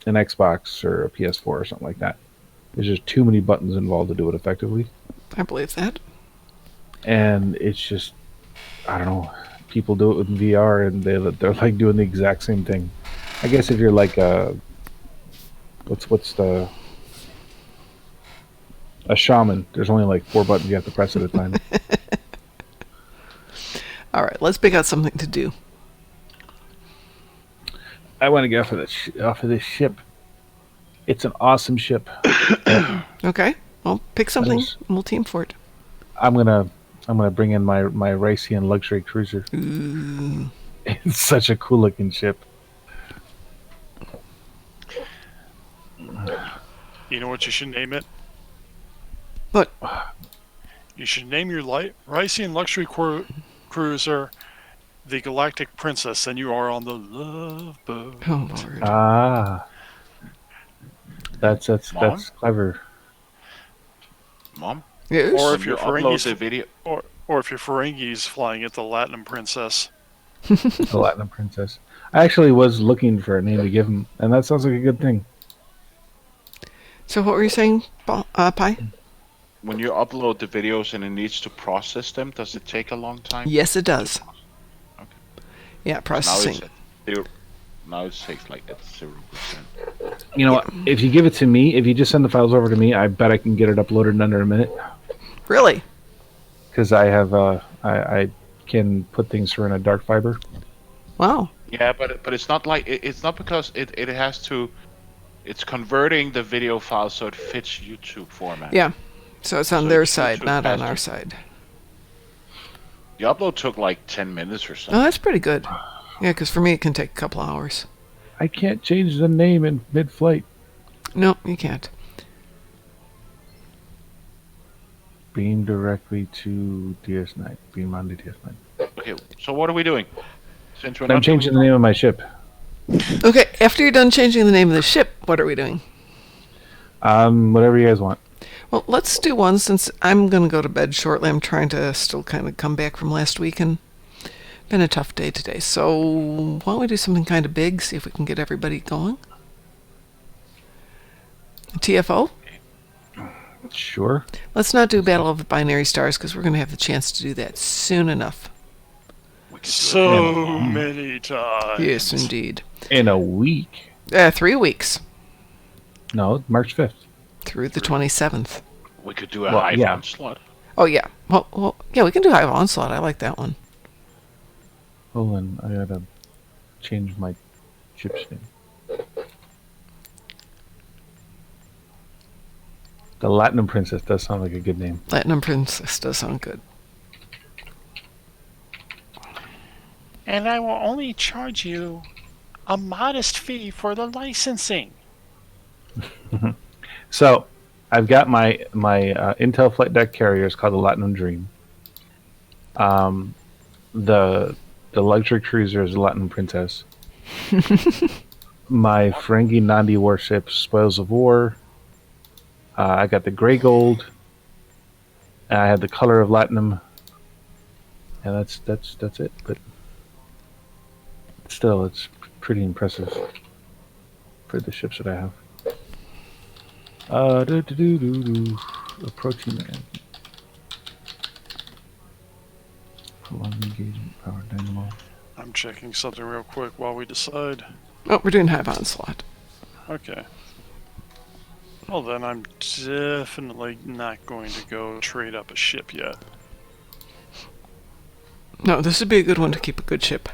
Xbox or a PS4 or something like that. There's just too many buttons involved to do it effectively. I believe that. And it's just, I don't know. People do it with VR, and they're like doing the exact same thing. I guess if you're like a shaman, there's only like 4 buttons you have to press at a time. All right, let's pick out something to do. I want to get off of this ship. It's an awesome ship. Okay, well, pick something and we'll team for it. I'm gonna bring in my Rycian luxury cruiser. Ooh. It's such a cool looking ship. You know what you should name it? What? You should name your Rycian luxury cruiser the Galactic Princess, and you are on the Love Boat. Oh, Lord. Ah. That's clever. Mom? Yes? Or if you're upload the video, or if you're Ferengi's flying it, the Latinum Princess. The Latinum Princess. I actually was looking for a name to give him, and that sounds like a good thing. So what were you saying, Pi? when you upload the videos and it needs to process them, does it take a long time? Yes, it does. Okay. Yeah, processing. Now it takes like at 0%. You know what? If you give it to me, if you just send the files over to me, I bet I can get it uploaded in under a minute. Really? Because I have I can put things through in a dark fiber. Wow. Yeah, but it's not like it's not because it has to. It's converting the video file so it fits YouTube format. Yeah. So it's on their side, YouTube not on our side. The upload took like 10 minutes or something. Oh, that's pretty good. Yeah, because for me it can take a couple hours. I can't change the name in mid-flight. No, you can't. Beam directly to DS9. Beam onto DS9. Okay, so what are we doing? Since we're I'm changing the name of my ship. Okay, after you're done changing the name of the ship, what are we doing? Whatever you guys want. Well, let's do one since I'm going to go to bed shortly. I'm trying to still kind of come back from last week and been a tough day today. So why don't we do something kind of big, see if we can get everybody going? TFO? Sure. Let's not do Battle of the Binary Stars because we're going to have the chance to do that soon enough. So many times. Yes, indeed. In a week. 3 weeks. No, March 5th. Through the 27th. We could do a Hive Onslaught. Oh, yeah. Well, yeah, we can do Hive Onslaught. I like that one. Hold on, I gotta change my ship's name. The Latinum Princess does sound like a good name. Latinum Princess does sound good. And I will only charge you a modest fee for the licensing. So, I've got my Intel flight deck carrier is called the Latinum Dream. The luxury cruiser is the Latinum Princess. My Ferengi Nandi warship, Spoils of War. I got the gray gold. I had the color of Latinum. And that's it. But still, it's pretty impressive for the ships that I have. Approaching the end. Prolonged engagement, power dynamo. I'm checking something real quick while we decide. Oh, we're doing Hive Onslaught. Okay. Well, then I'm definitely not going to go trade up a ship yet. No, this would be a good one to keep a good ship.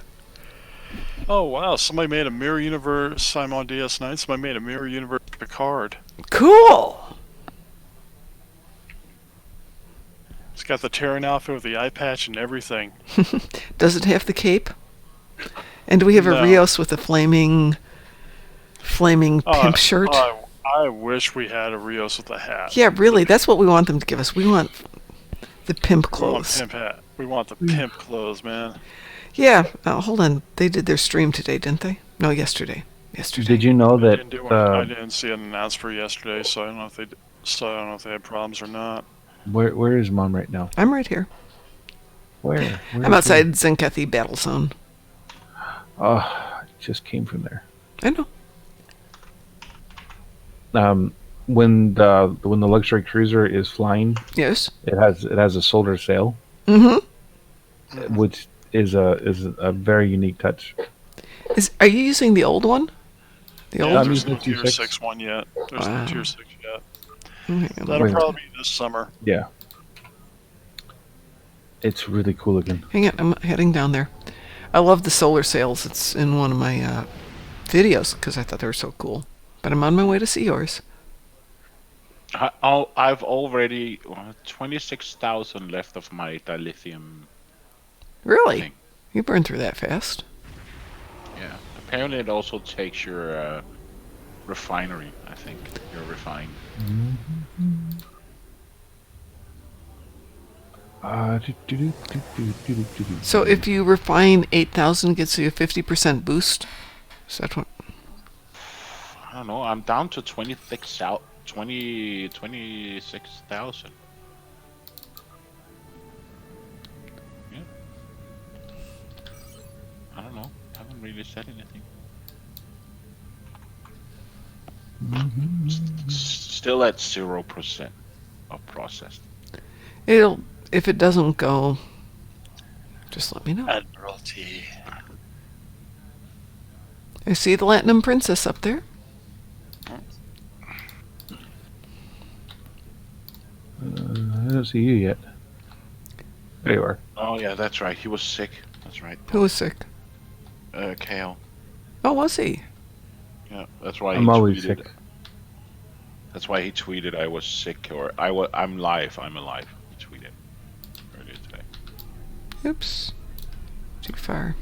Oh, wow. Somebody made a Mirror Universe. I'm on DS9. Somebody made a Mirror Universe Picard. Cool! It's got the Terran outfit with the eye patch and everything. Does it have the cape? And do we have a Rios with a flaming pimp shirt? I wish we had a Rios with a hat. Yeah, really. That's what we want them to give us. We want the pimp clothes. We want pimp hat. We want the pimp clothes, man. Yeah. Hold on. They did their stream today, didn't they? No, yesterday. Did you know that? I didn't see an announcement for yesterday, so I don't know if they had problems or not. Where is Mom right now? I'm right here. Where I'm outside Zenkethi Battle Zone. Oh, I just came from there. I know. When the luxury cruiser is flying, yes, it has a solar sail, which is a very unique touch. Are you using the old one? There's no Tier 6 one yet. There's no Tier 6 yet. That'll probably be this summer. Yeah. It's really cool looking. Hang on, I'm heading down there. I love the solar sails. It's in one of my videos because I thought they were so cool. But I'm on my way to see yours. I've already 26,000 left of my dilithium. Really? Thing. You burned through that fast. Yeah. Apparently it also takes your refinery, I think. Your refine. So if you refine 8,000, it gets you a 50% boost? Is that what? I don't know. I'm down to 26,000. Yeah. I don't know. I haven't really said anything. Still at 0% of processed. If it doesn't go, just let me know. Admiralty. I see the Latinum Princess up there. I don't see you yet. There you are. Oh yeah, that's right. He was sick. That's right. Who was sick? Kale. Oh, was he? Yeah, that's why I'm always sick. That's why he tweeted I was sick, or I'm live. I'm alive. He tweeted earlier today. Oops. Too far.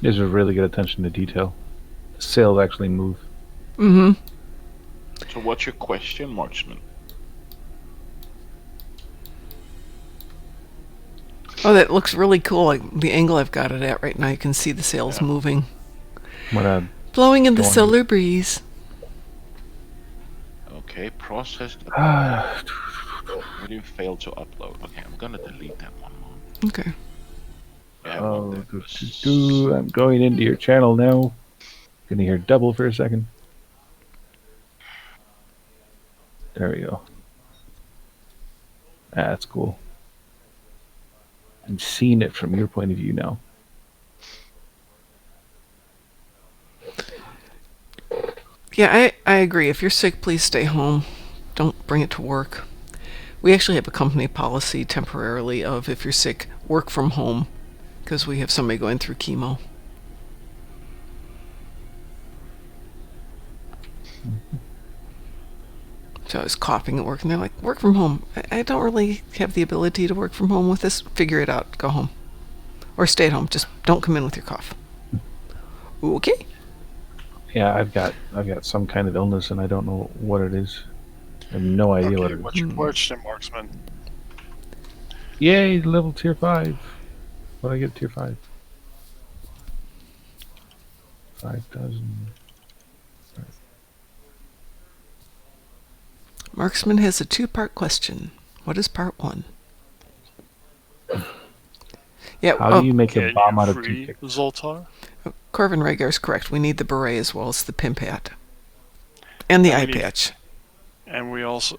There's a really good attention to detail. The sails actually move. Mm-hmm. So what's your question, Marksman? Oh, that looks really cool. Like the angle I've got it at right now, you can see the sails moving. Blowing in the solar breeze. Okay, processed. Video failed to upload. Okay, I'm gonna delete that one more. Okay. Yeah, I'm going into your channel now. Gonna hear double for a second. There we go. That's cool. I'm seeing it from your point of view now. Yeah, I agree. If you're sick, please stay home. Don't bring it to work. We actually have a company policy temporarily of if you're sick, work from home, because we have somebody going through chemo. So I was coughing at work, and they're like, work from home. I don't really have the ability to work from home with this. Figure it out. Go home. Or stay at home. Just don't come in with your cough. Okay. Yeah, I've got some kind of illness, and I don't know what it is. I have no idea what it is. What's your question, Marksman? Yay, level tier 5. What do I get tier 5? 5,000. Marksman has a 2-part question. What is part 1? Yeah. How do you make a bomb out of toothpicks? Zoltar? Corvin Rhaegar is correct. We need the beret as well as the pimp hat. And the eye patch. And we also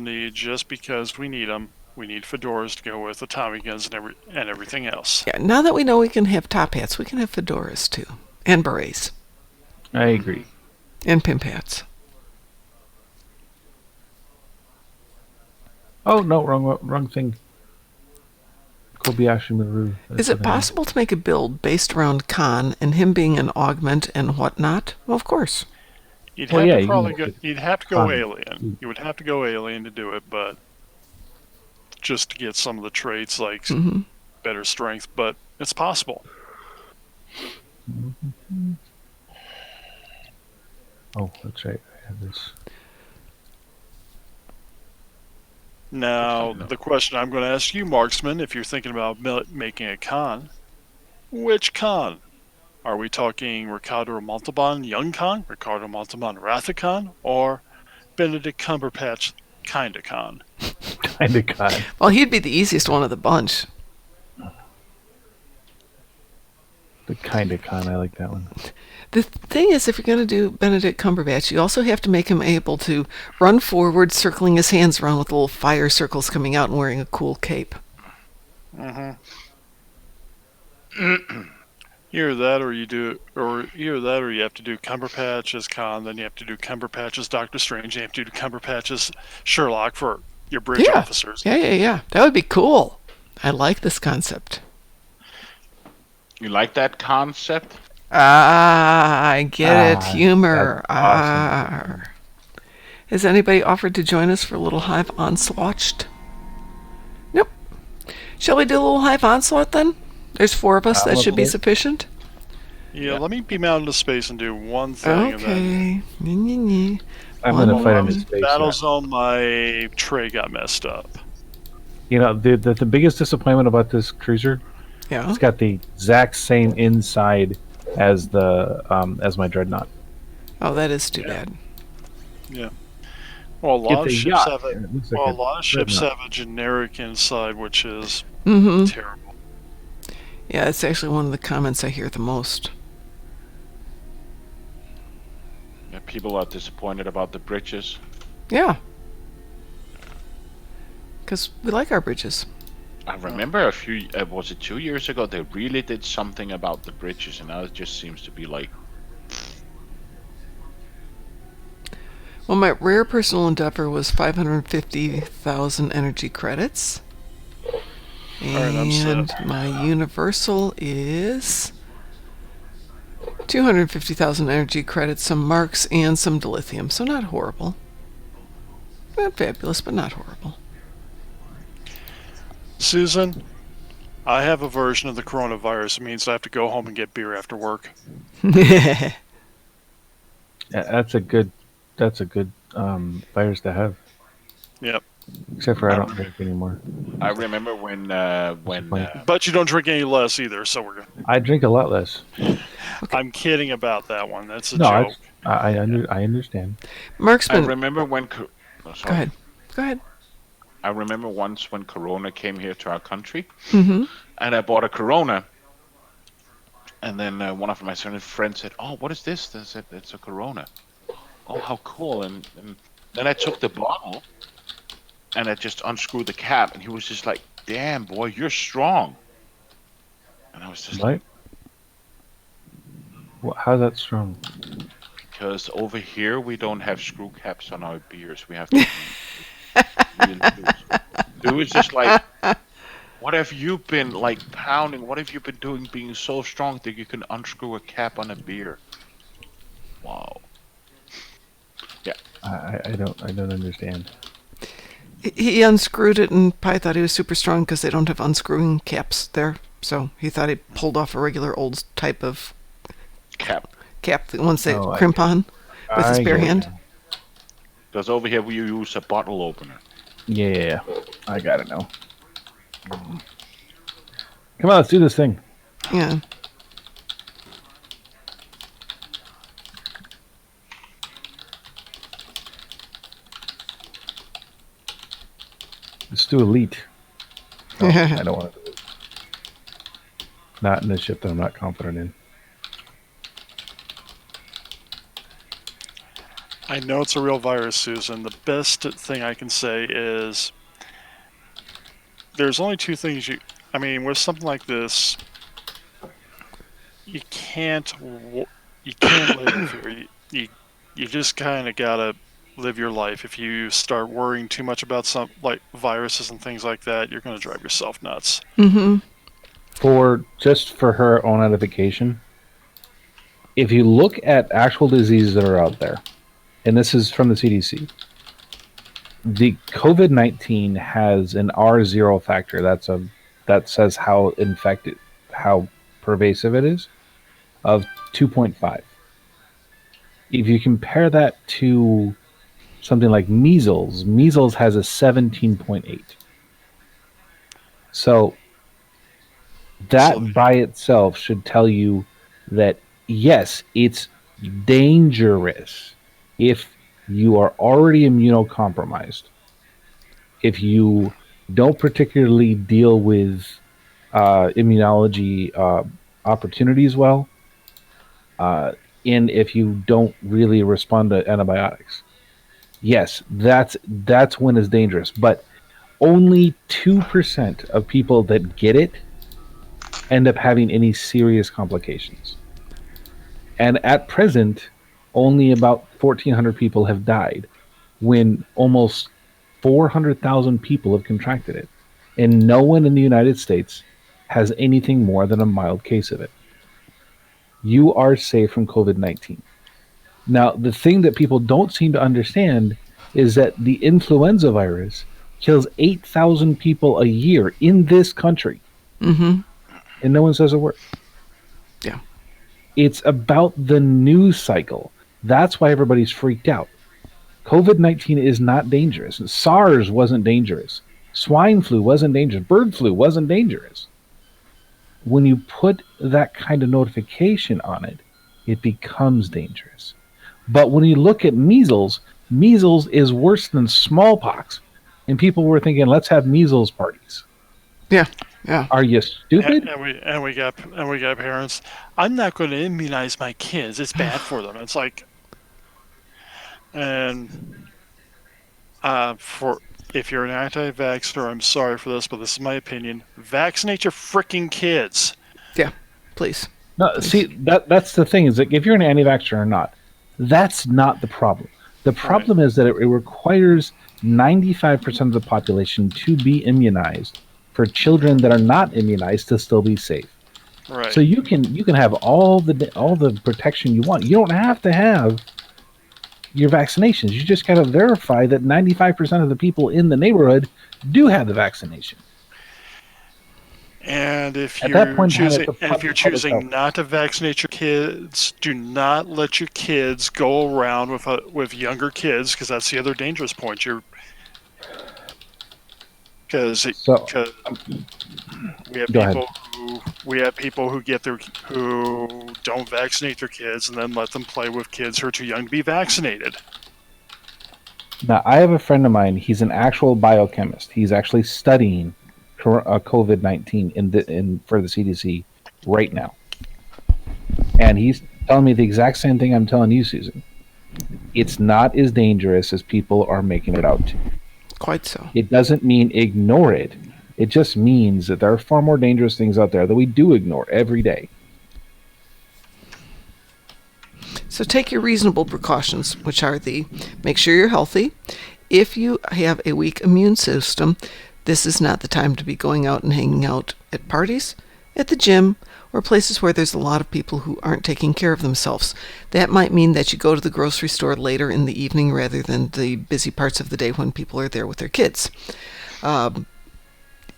need, just because we need them, we need fedoras to go with the Tommy guns and everything else. Yeah, now that we know we can have top hats, we can have fedoras too. And berets. I agree. And pimp hats. Oh, no, wrong thing. Kobayashi Maru. Is it possible to make a build based around Khan and him being an augment and whatnot? Well, of course. You'd have to go alien. You would have to go alien to do it, but just to get some of the traits like better strength, but it's possible. Oh, that's right. I have this. Now, the question I'm going to ask you, Marksman, if you're thinking about making a Khan, which Khan? Are we talking Ricardo Montalban Young Khan, Ricardo Montalban Rathacon, or Benedict Cumberbatch Kinda Khan? Kinda Khan. Well, he'd be the easiest one of the bunch. The Kinda Khan, I like that one. The thing is, if you're going to do Benedict Cumberbatch, you also have to make him able to run forward, circling his hands around with little fire circles coming out and wearing a cool cape. Either that, or you have to do Cumberbatch as Khan, then you have to do Cumberbatch as Doctor Strange, you have to do Cumberbatch as Sherlock for your bridge officers. Yeah. That would be cool. I like this concept. You like that concept? I get it. Humor. Awesome. Has anybody offered to join us for a little Hive Onslaught? Nope. Shall we do a little Hive Onslaught then? There's 4 of us. That should be sufficient. Yeah, let me beam out into space and do one thing. Okay. I'm going to fight in space. Battle zone, my tray got messed up. You know, the biggest disappointment about this cruiser, it's got the exact same inside as my dreadnought. Oh, that is too bad. Yeah. Well, a lot of ships have a generic inside, which is terrible. Yeah, it's actually one of the comments I hear the most. Yeah, people are disappointed about the bridges. Yeah. Because we like our bridges. I remember was it 2 years ago, they really did something about the bridges, and now it just seems to be like... Well, my rare personal endeavor was 550,000 energy credits. And my universal is 250,000 energy credits, some marks, and some dilithium. So not horrible. Not fabulous, but not horrible. Susan, I have a version of the coronavirus. It means I have to go home and get beer after work. Yeah, that's a good virus to have. Yep. Except for I don't drink anymore. I remember when. But you don't drink any less either, so we're good. I drink a lot less. Okay. I'm kidding about that one. That's a joke. I understand. Marksman. I remember when. Go ahead. I remember once when Corona came here to our country, and I bought a Corona, and then one of my friends said, "Oh, what is this?" They said, "It's a Corona." Oh, how cool! And then I took the bottle, and I just unscrewed the cap, and he was just like, "Damn, boy, you're strong." And I was just like, "How's that strong?" because over here we don't have screw caps on our beers. We have to really loose. It was just like, what have you been like pounding? What have you been doing being so strong that you can unscrew a cap on a beer? Wow. Yeah. I don't understand. He unscrewed it and probably thought he was super strong because they don't have unscrewing caps there. So he thought he pulled off a regular old type of Cap. The ones they crimp on with his bare hand. Because over here we use a bottle opener. Yeah, I got it now. Come on, let's do this thing. Yeah. Let's do Elite. Oh, I don't want to do it. Not in a ship that I'm not confident in. I know it's a real virus, Susan. The best thing I can say is there's only two things with something like this, you can't live here. You just kind of gotta live your life. If you start worrying too much about some like viruses and things like that, you're gonna drive yourself nuts. Mm-hmm. For her own edification, if you look at actual diseases that are out there, and this is from the CDC, the COVID-19 has an R0 factor. That says how infected, how pervasive it is, of 2.5. If you compare that to something like measles has a 17.8. So that by itself should tell you that yes, it's dangerous if you are already immunocompromised, if you don't particularly deal with immunology opportunities well, and if you don't really respond to antibiotics. Yes, that's when it's dangerous. But only 2% of people that get it end up having any serious complications. And at present, only about 1,400 people have died, when almost 400,000 people have contracted it. And no one in the United States has anything more than a mild case of it. You are safe from COVID-19. Now, the thing that people don't seem to understand is that the influenza virus kills 8,000 people a year in this country. Mm-hmm. And no one says a word. Yeah. It's about the news cycle. That's why everybody's freaked out. COVID-19 is not dangerous. SARS wasn't dangerous. Swine flu wasn't dangerous. Bird flu wasn't dangerous. When you put that kind of notification on it, it becomes dangerous. But when you look at measles is worse than smallpox. And people were thinking, let's have measles parties. Yeah. Yeah. Are you stupid? And we got parents. I'm not going to immunize my kids. It's bad for them. It's like, and if you're an anti-vaxxer, I'm sorry for this, but this is my opinion. Vaccinate your freaking kids. Yeah, please. No, please. See, that's the thing, is that if you're an anti-vaxxer or not, that's not the problem. The problem is that it requires 95% of the population to be immunized for children that are not immunized to still be safe. Right. So you can have all the protection you want. You don't have to have your vaccinations. You just got to verify that 95% of the people in the neighborhood do have the vaccination. And if you're choosing not to vaccinate your kids, do not let your kids go around with younger kids, because that's the other dangerous point. Because we have people who don't vaccinate their kids and then let them play with kids who are too young to be vaccinated. Now, I have a friend of mine. He's an actual biochemist. He's actually studying COVID-19 for the CDC right now, and he's telling me the exact same thing I'm telling you, Susan. It's not as dangerous as people are making it out to. Quite so. It doesn't mean ignore it. It just means that there are far more dangerous things out there that we do ignore every day. So take your reasonable precautions, which are make sure you're healthy. If you have a weak immune system, this is not the time to be going out and hanging out at parties, at the gym, or places where there's a lot of people who aren't taking care of themselves. That might mean that you go to the grocery store later in the evening rather than the busy parts of the day when people are there with their kids.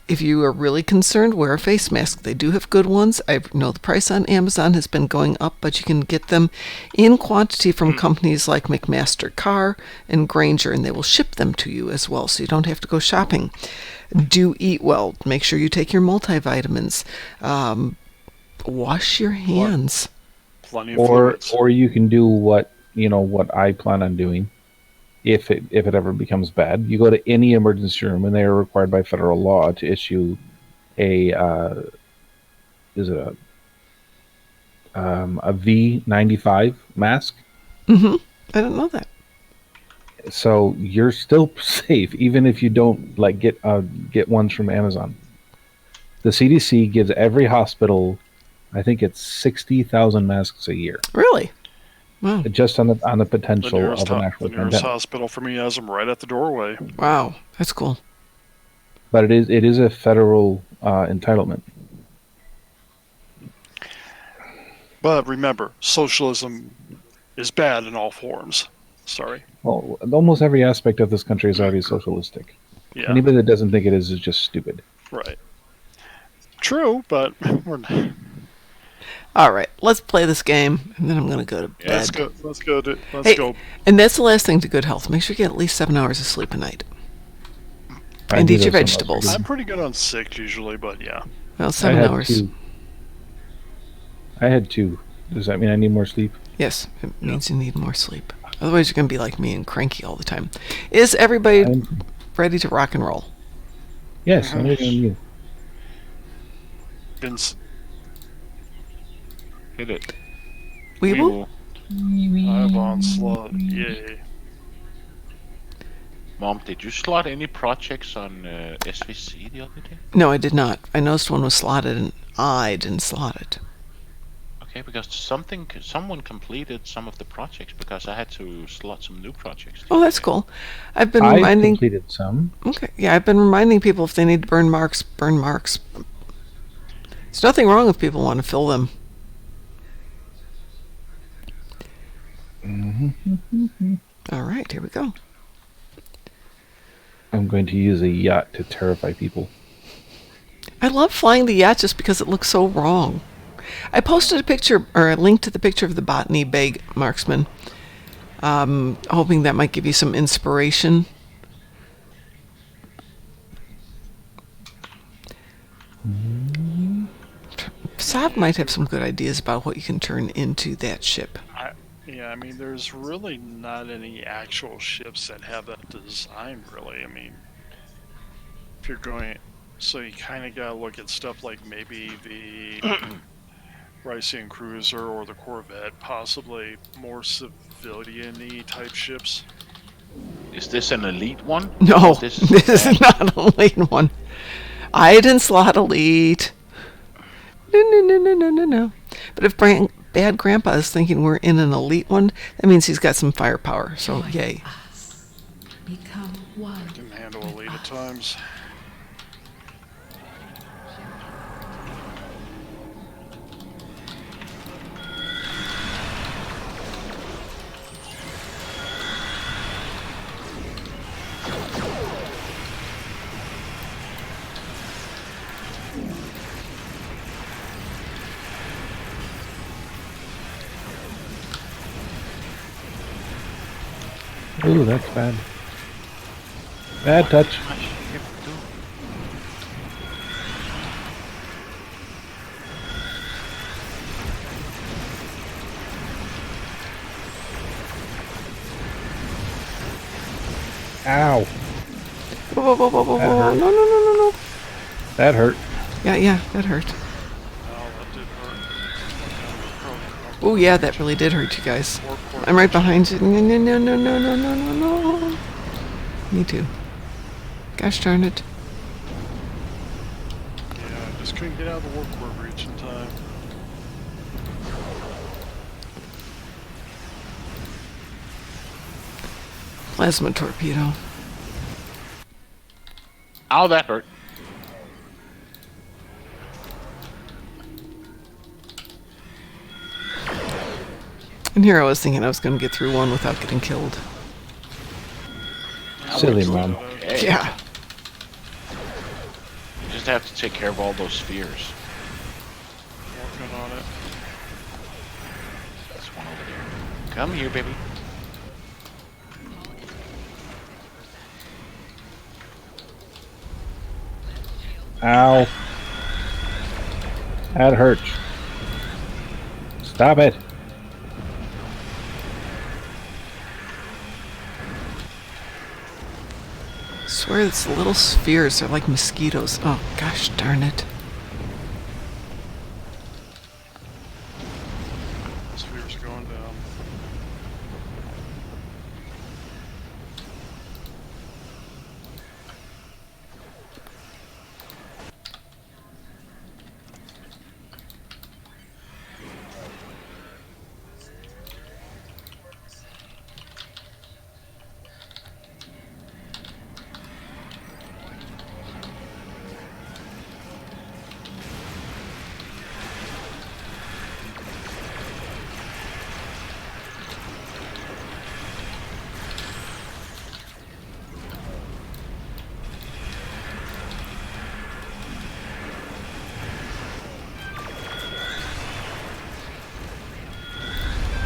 If you are really concerned, wear a face mask. They do have good ones. I know the price on Amazon has been going up, but you can get them in quantity from companies like McMaster Carr and Grainger, and they will ship them to you as well, so you don't have to go shopping. Do eat well. Make sure you take your multivitamins. Wash your hands. Plenty of fluids. Or you can do what I plan on doing. If it ever becomes bad, you go to any emergency room, and they are required by federal law to issue a V95 mask. Mm-hmm. I didn't know that. So you're still safe, even if you don't get ones from Amazon. The CDC gives every hospital, I think it's 60,000 masks a year. Really? Wow. Just on the potential of an actual pandemic. The nearest hospital for me has them right at the doorway. Wow, that's cool. But it is a federal entitlement. But remember, socialism is bad in all forms. Sorry. Well, almost every aspect of this country is already socialistic. Yeah. Anybody that doesn't think it is just stupid. Right. True, but we're not. All right, let's play this game, and then I'm going to go to bed. Let's go. And that's the last thing to good health. Make sure you get at least 7 hours of sleep a night. And eat your vegetables. I'm pretty good on 6 usually, but yeah. Well, 7 hours. I had 2. Does that mean I need more sleep? Yes, it means you need more sleep. Otherwise, you're going to be like me and cranky all the time. Is everybody ready to rock and roll? Yes, I'm ready on you. Vince. Hit it. Weeble? Hive Onslaught, yay. Mom, did you slot any projects on SVC the other day? No, I did not. I noticed one was slotted, and I didn't slot it. Okay, because someone completed some of the projects, because I had to slot some new projects. Oh, that's cool. I completed some. Okay, yeah, I've been reminding people if they need to burn marks, burn marks. There's nothing wrong if people want to fill them. Mm-hmm. All right, here we go. I'm going to use a yacht to terrify people. I love flying the yacht just because it looks so wrong. I posted a picture, or a link to the picture of the Botany Bag Marksman, hoping that might give you some inspiration. Saab might have some good ideas about what you can turn into that ship. I mean, there's really not any actual ships that have that design, really. I mean, if you're going... So you kind of got to look at stuff like maybe the Rycian Cruiser or the Corvette, possibly more civilian-y type ships. Is this an elite one? No, this is not an elite one. I didn't slot elite. No. But if Bad Grandpa is thinking we're in an elite one, that means he's got some firepower, so yay. Become one. I can handle elite at times. Ooh, that's bad. Bad touch. Ow. Whoa. No. That hurt. Yeah, that hurt. Oh yeah, that really did hurt you guys. I'm right behind you. No. Me too. Gosh darn it. Yeah, I just couldn't get out of the warp core breach in time. Plasma torpedo. Ow, that hurt. And here I was thinking I was going to get through one without getting killed. Silly mom. Okay. Yeah. You just have to take care of all those spheres. Working on it. That's one over there. Come here, baby. Ow. That hurts. Stop it. I swear it's the little spheres. They're like mosquitoes. Oh, gosh darn it. Spheres are going down.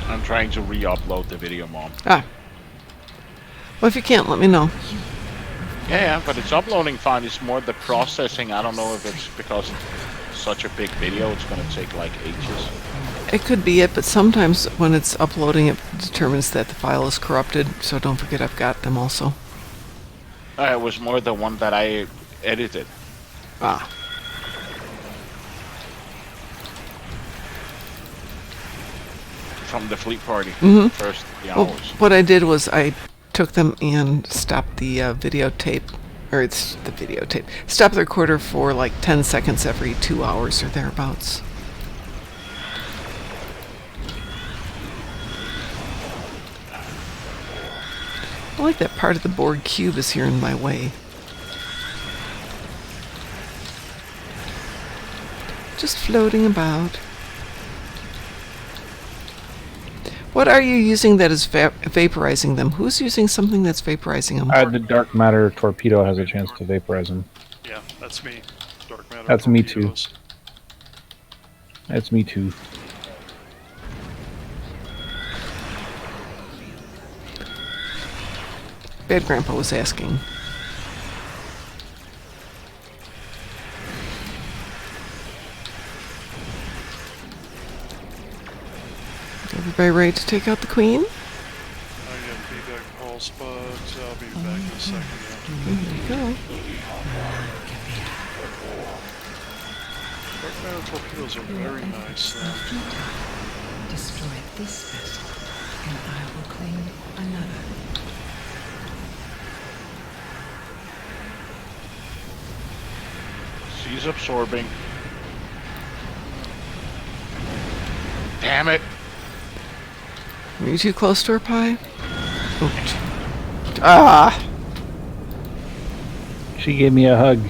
I'm trying to re-upload the video, Mom. Ah. Well, if you can't, let me know. Yeah, but it's uploading fine. It's more the processing. I don't know if it's because it's such a big video, it's going to take like ages. It could be it, but sometimes when it's uploading, it determines that the file is corrupted. So don't forget I've got them also. It was more the one that I edited. Ah. From the fleet party. Mm-hmm. First 3 Well, hours. what I did was I took them and stopped the videotape, or it's the videotape. Stopped the recorder for like 10 seconds every 2 hours or thereabouts. I like that part of the Borg cube is here in my way. Just floating about. What are you using that is vaporizing them? Who's using something that's vaporizing them? The dark matter torpedo has a chance to vaporize them. Yeah, that's me. Dark matter. That's me too. torpedoes. That's me too. Bad Grandpa was asking. Everybody ready to take out the Queen? I got feedback pulse, but I'll be back in a second. There you go. Dark matter torpedoes are very nice. Destroy this vessel, and I will claim another. She's absorbing. Damn it! Are you too close to her, Pie? Oops. Ah! She gave me a hug.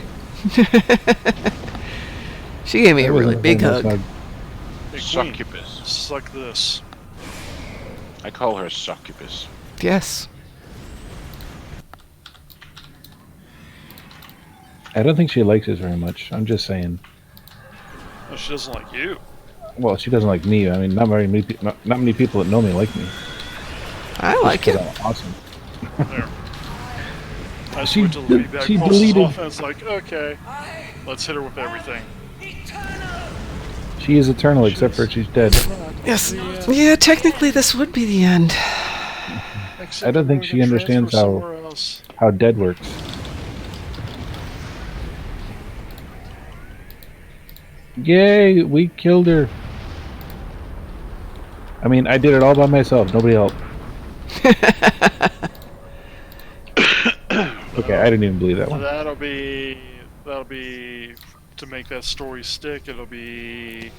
She gave me a That was really big very nice hug. Hey, Queen, Succubus. suck this. I call her succubus. Yes. I don't think she likes us very much. I'm just saying. No, she doesn't like you. Well, she doesn't like me. I mean, not many people that know me like me. I like it. Just 'cause I'm awesome. There. I just She went to the de- feedback she pulse deleted- off and it's like, okay, let's hit her with everything. She is eternal, except for she's dead. Yes. Yeah, technically this would be the end. Except I don't think we're she gonna understands transfer somewhere else. how dead works. Yay, we killed her. I mean, I did it all by myself. Nobody helped. Okay, I didn't even believe that one. That'll be to make that story stick. It'll be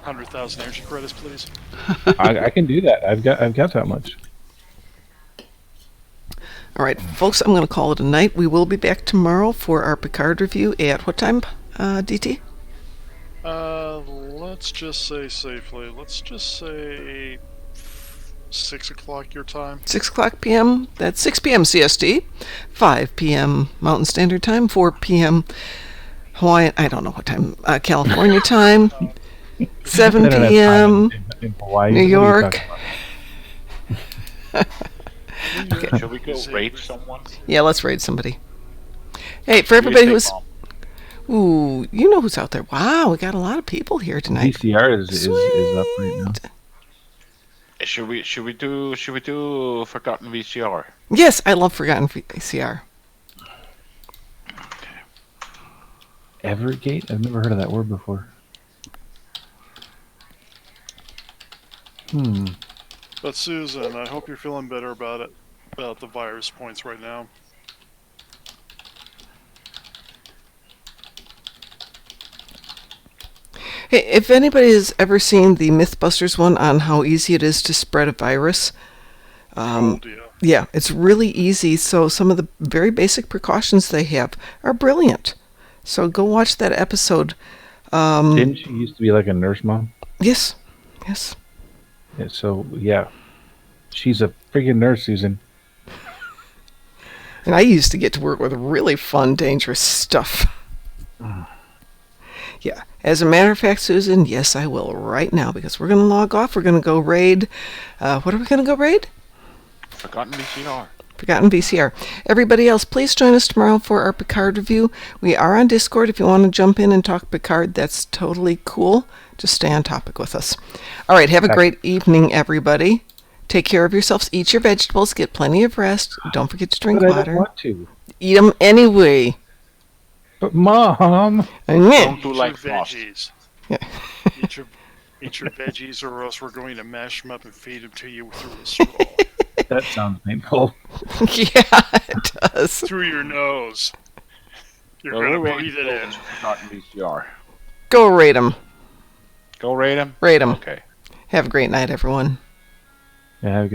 100,000 energy credits, please. I can do that. I've got that much. All right, folks, I'm going to call it a night. We will be back tomorrow for our Picard review at what time, DT? Let's just say safely. Let's just say 6 o'clock your time. 6 o'clock p.m. That's 6 p.m. CST, 5 p.m. Mountain Standard Time, 4 p.m. Hawaiian, I don't know what time, California time, 7 p.m. in Hawaii. New York. Okay. Shall we go raid someone? Yeah, let's raid somebody. Hey, for everybody who's... Ooh, you know who's out there. Wow, we got a lot of people here tonight. VCR is up right now. Should we do Forgotten VCR? Yes, I love Forgotten VCR. Evergate? I've never heard of that word before. But Susan, I hope you're feeling better about the virus points right now. Hey, if anybody has ever seen the Mythbusters one on how easy it is to spread a virus, yeah, it's really easy. So some of the very basic precautions they have are brilliant. So go watch that episode. Didn't she used to be like a nurse mom? Yes. Yeah, so, yeah. She's a freaking nurse, Susan. And I used to get to work with really fun, dangerous stuff. Yeah. As a matter of fact, Susan, yes, I will right now because we're going to log off. We're going to go raid. What are we going to go raid? Forgotten VCR. Forgotten VCR. Everybody else, please join us tomorrow for our Picard review. We are on Discord. If you want to jump in and talk Picard, that's totally cool. Just stay on topic with us. All right. Have a great evening, everybody. Take care of yourselves. Eat your vegetables. Get plenty of rest. Don't forget to drink water. I don't want to. Eat them anyway. But Mom, don't do like veggies. Yeah. Eat your veggies, or else we're going to mash them up and feed them to you through a straw. That sounds painful. Yeah, it does. Through your nose. You're going to breathe it in. Forgotten VCR. Go rate them. Go rate them. Rate them. Okay. Have a great night, everyone. Yeah, have a good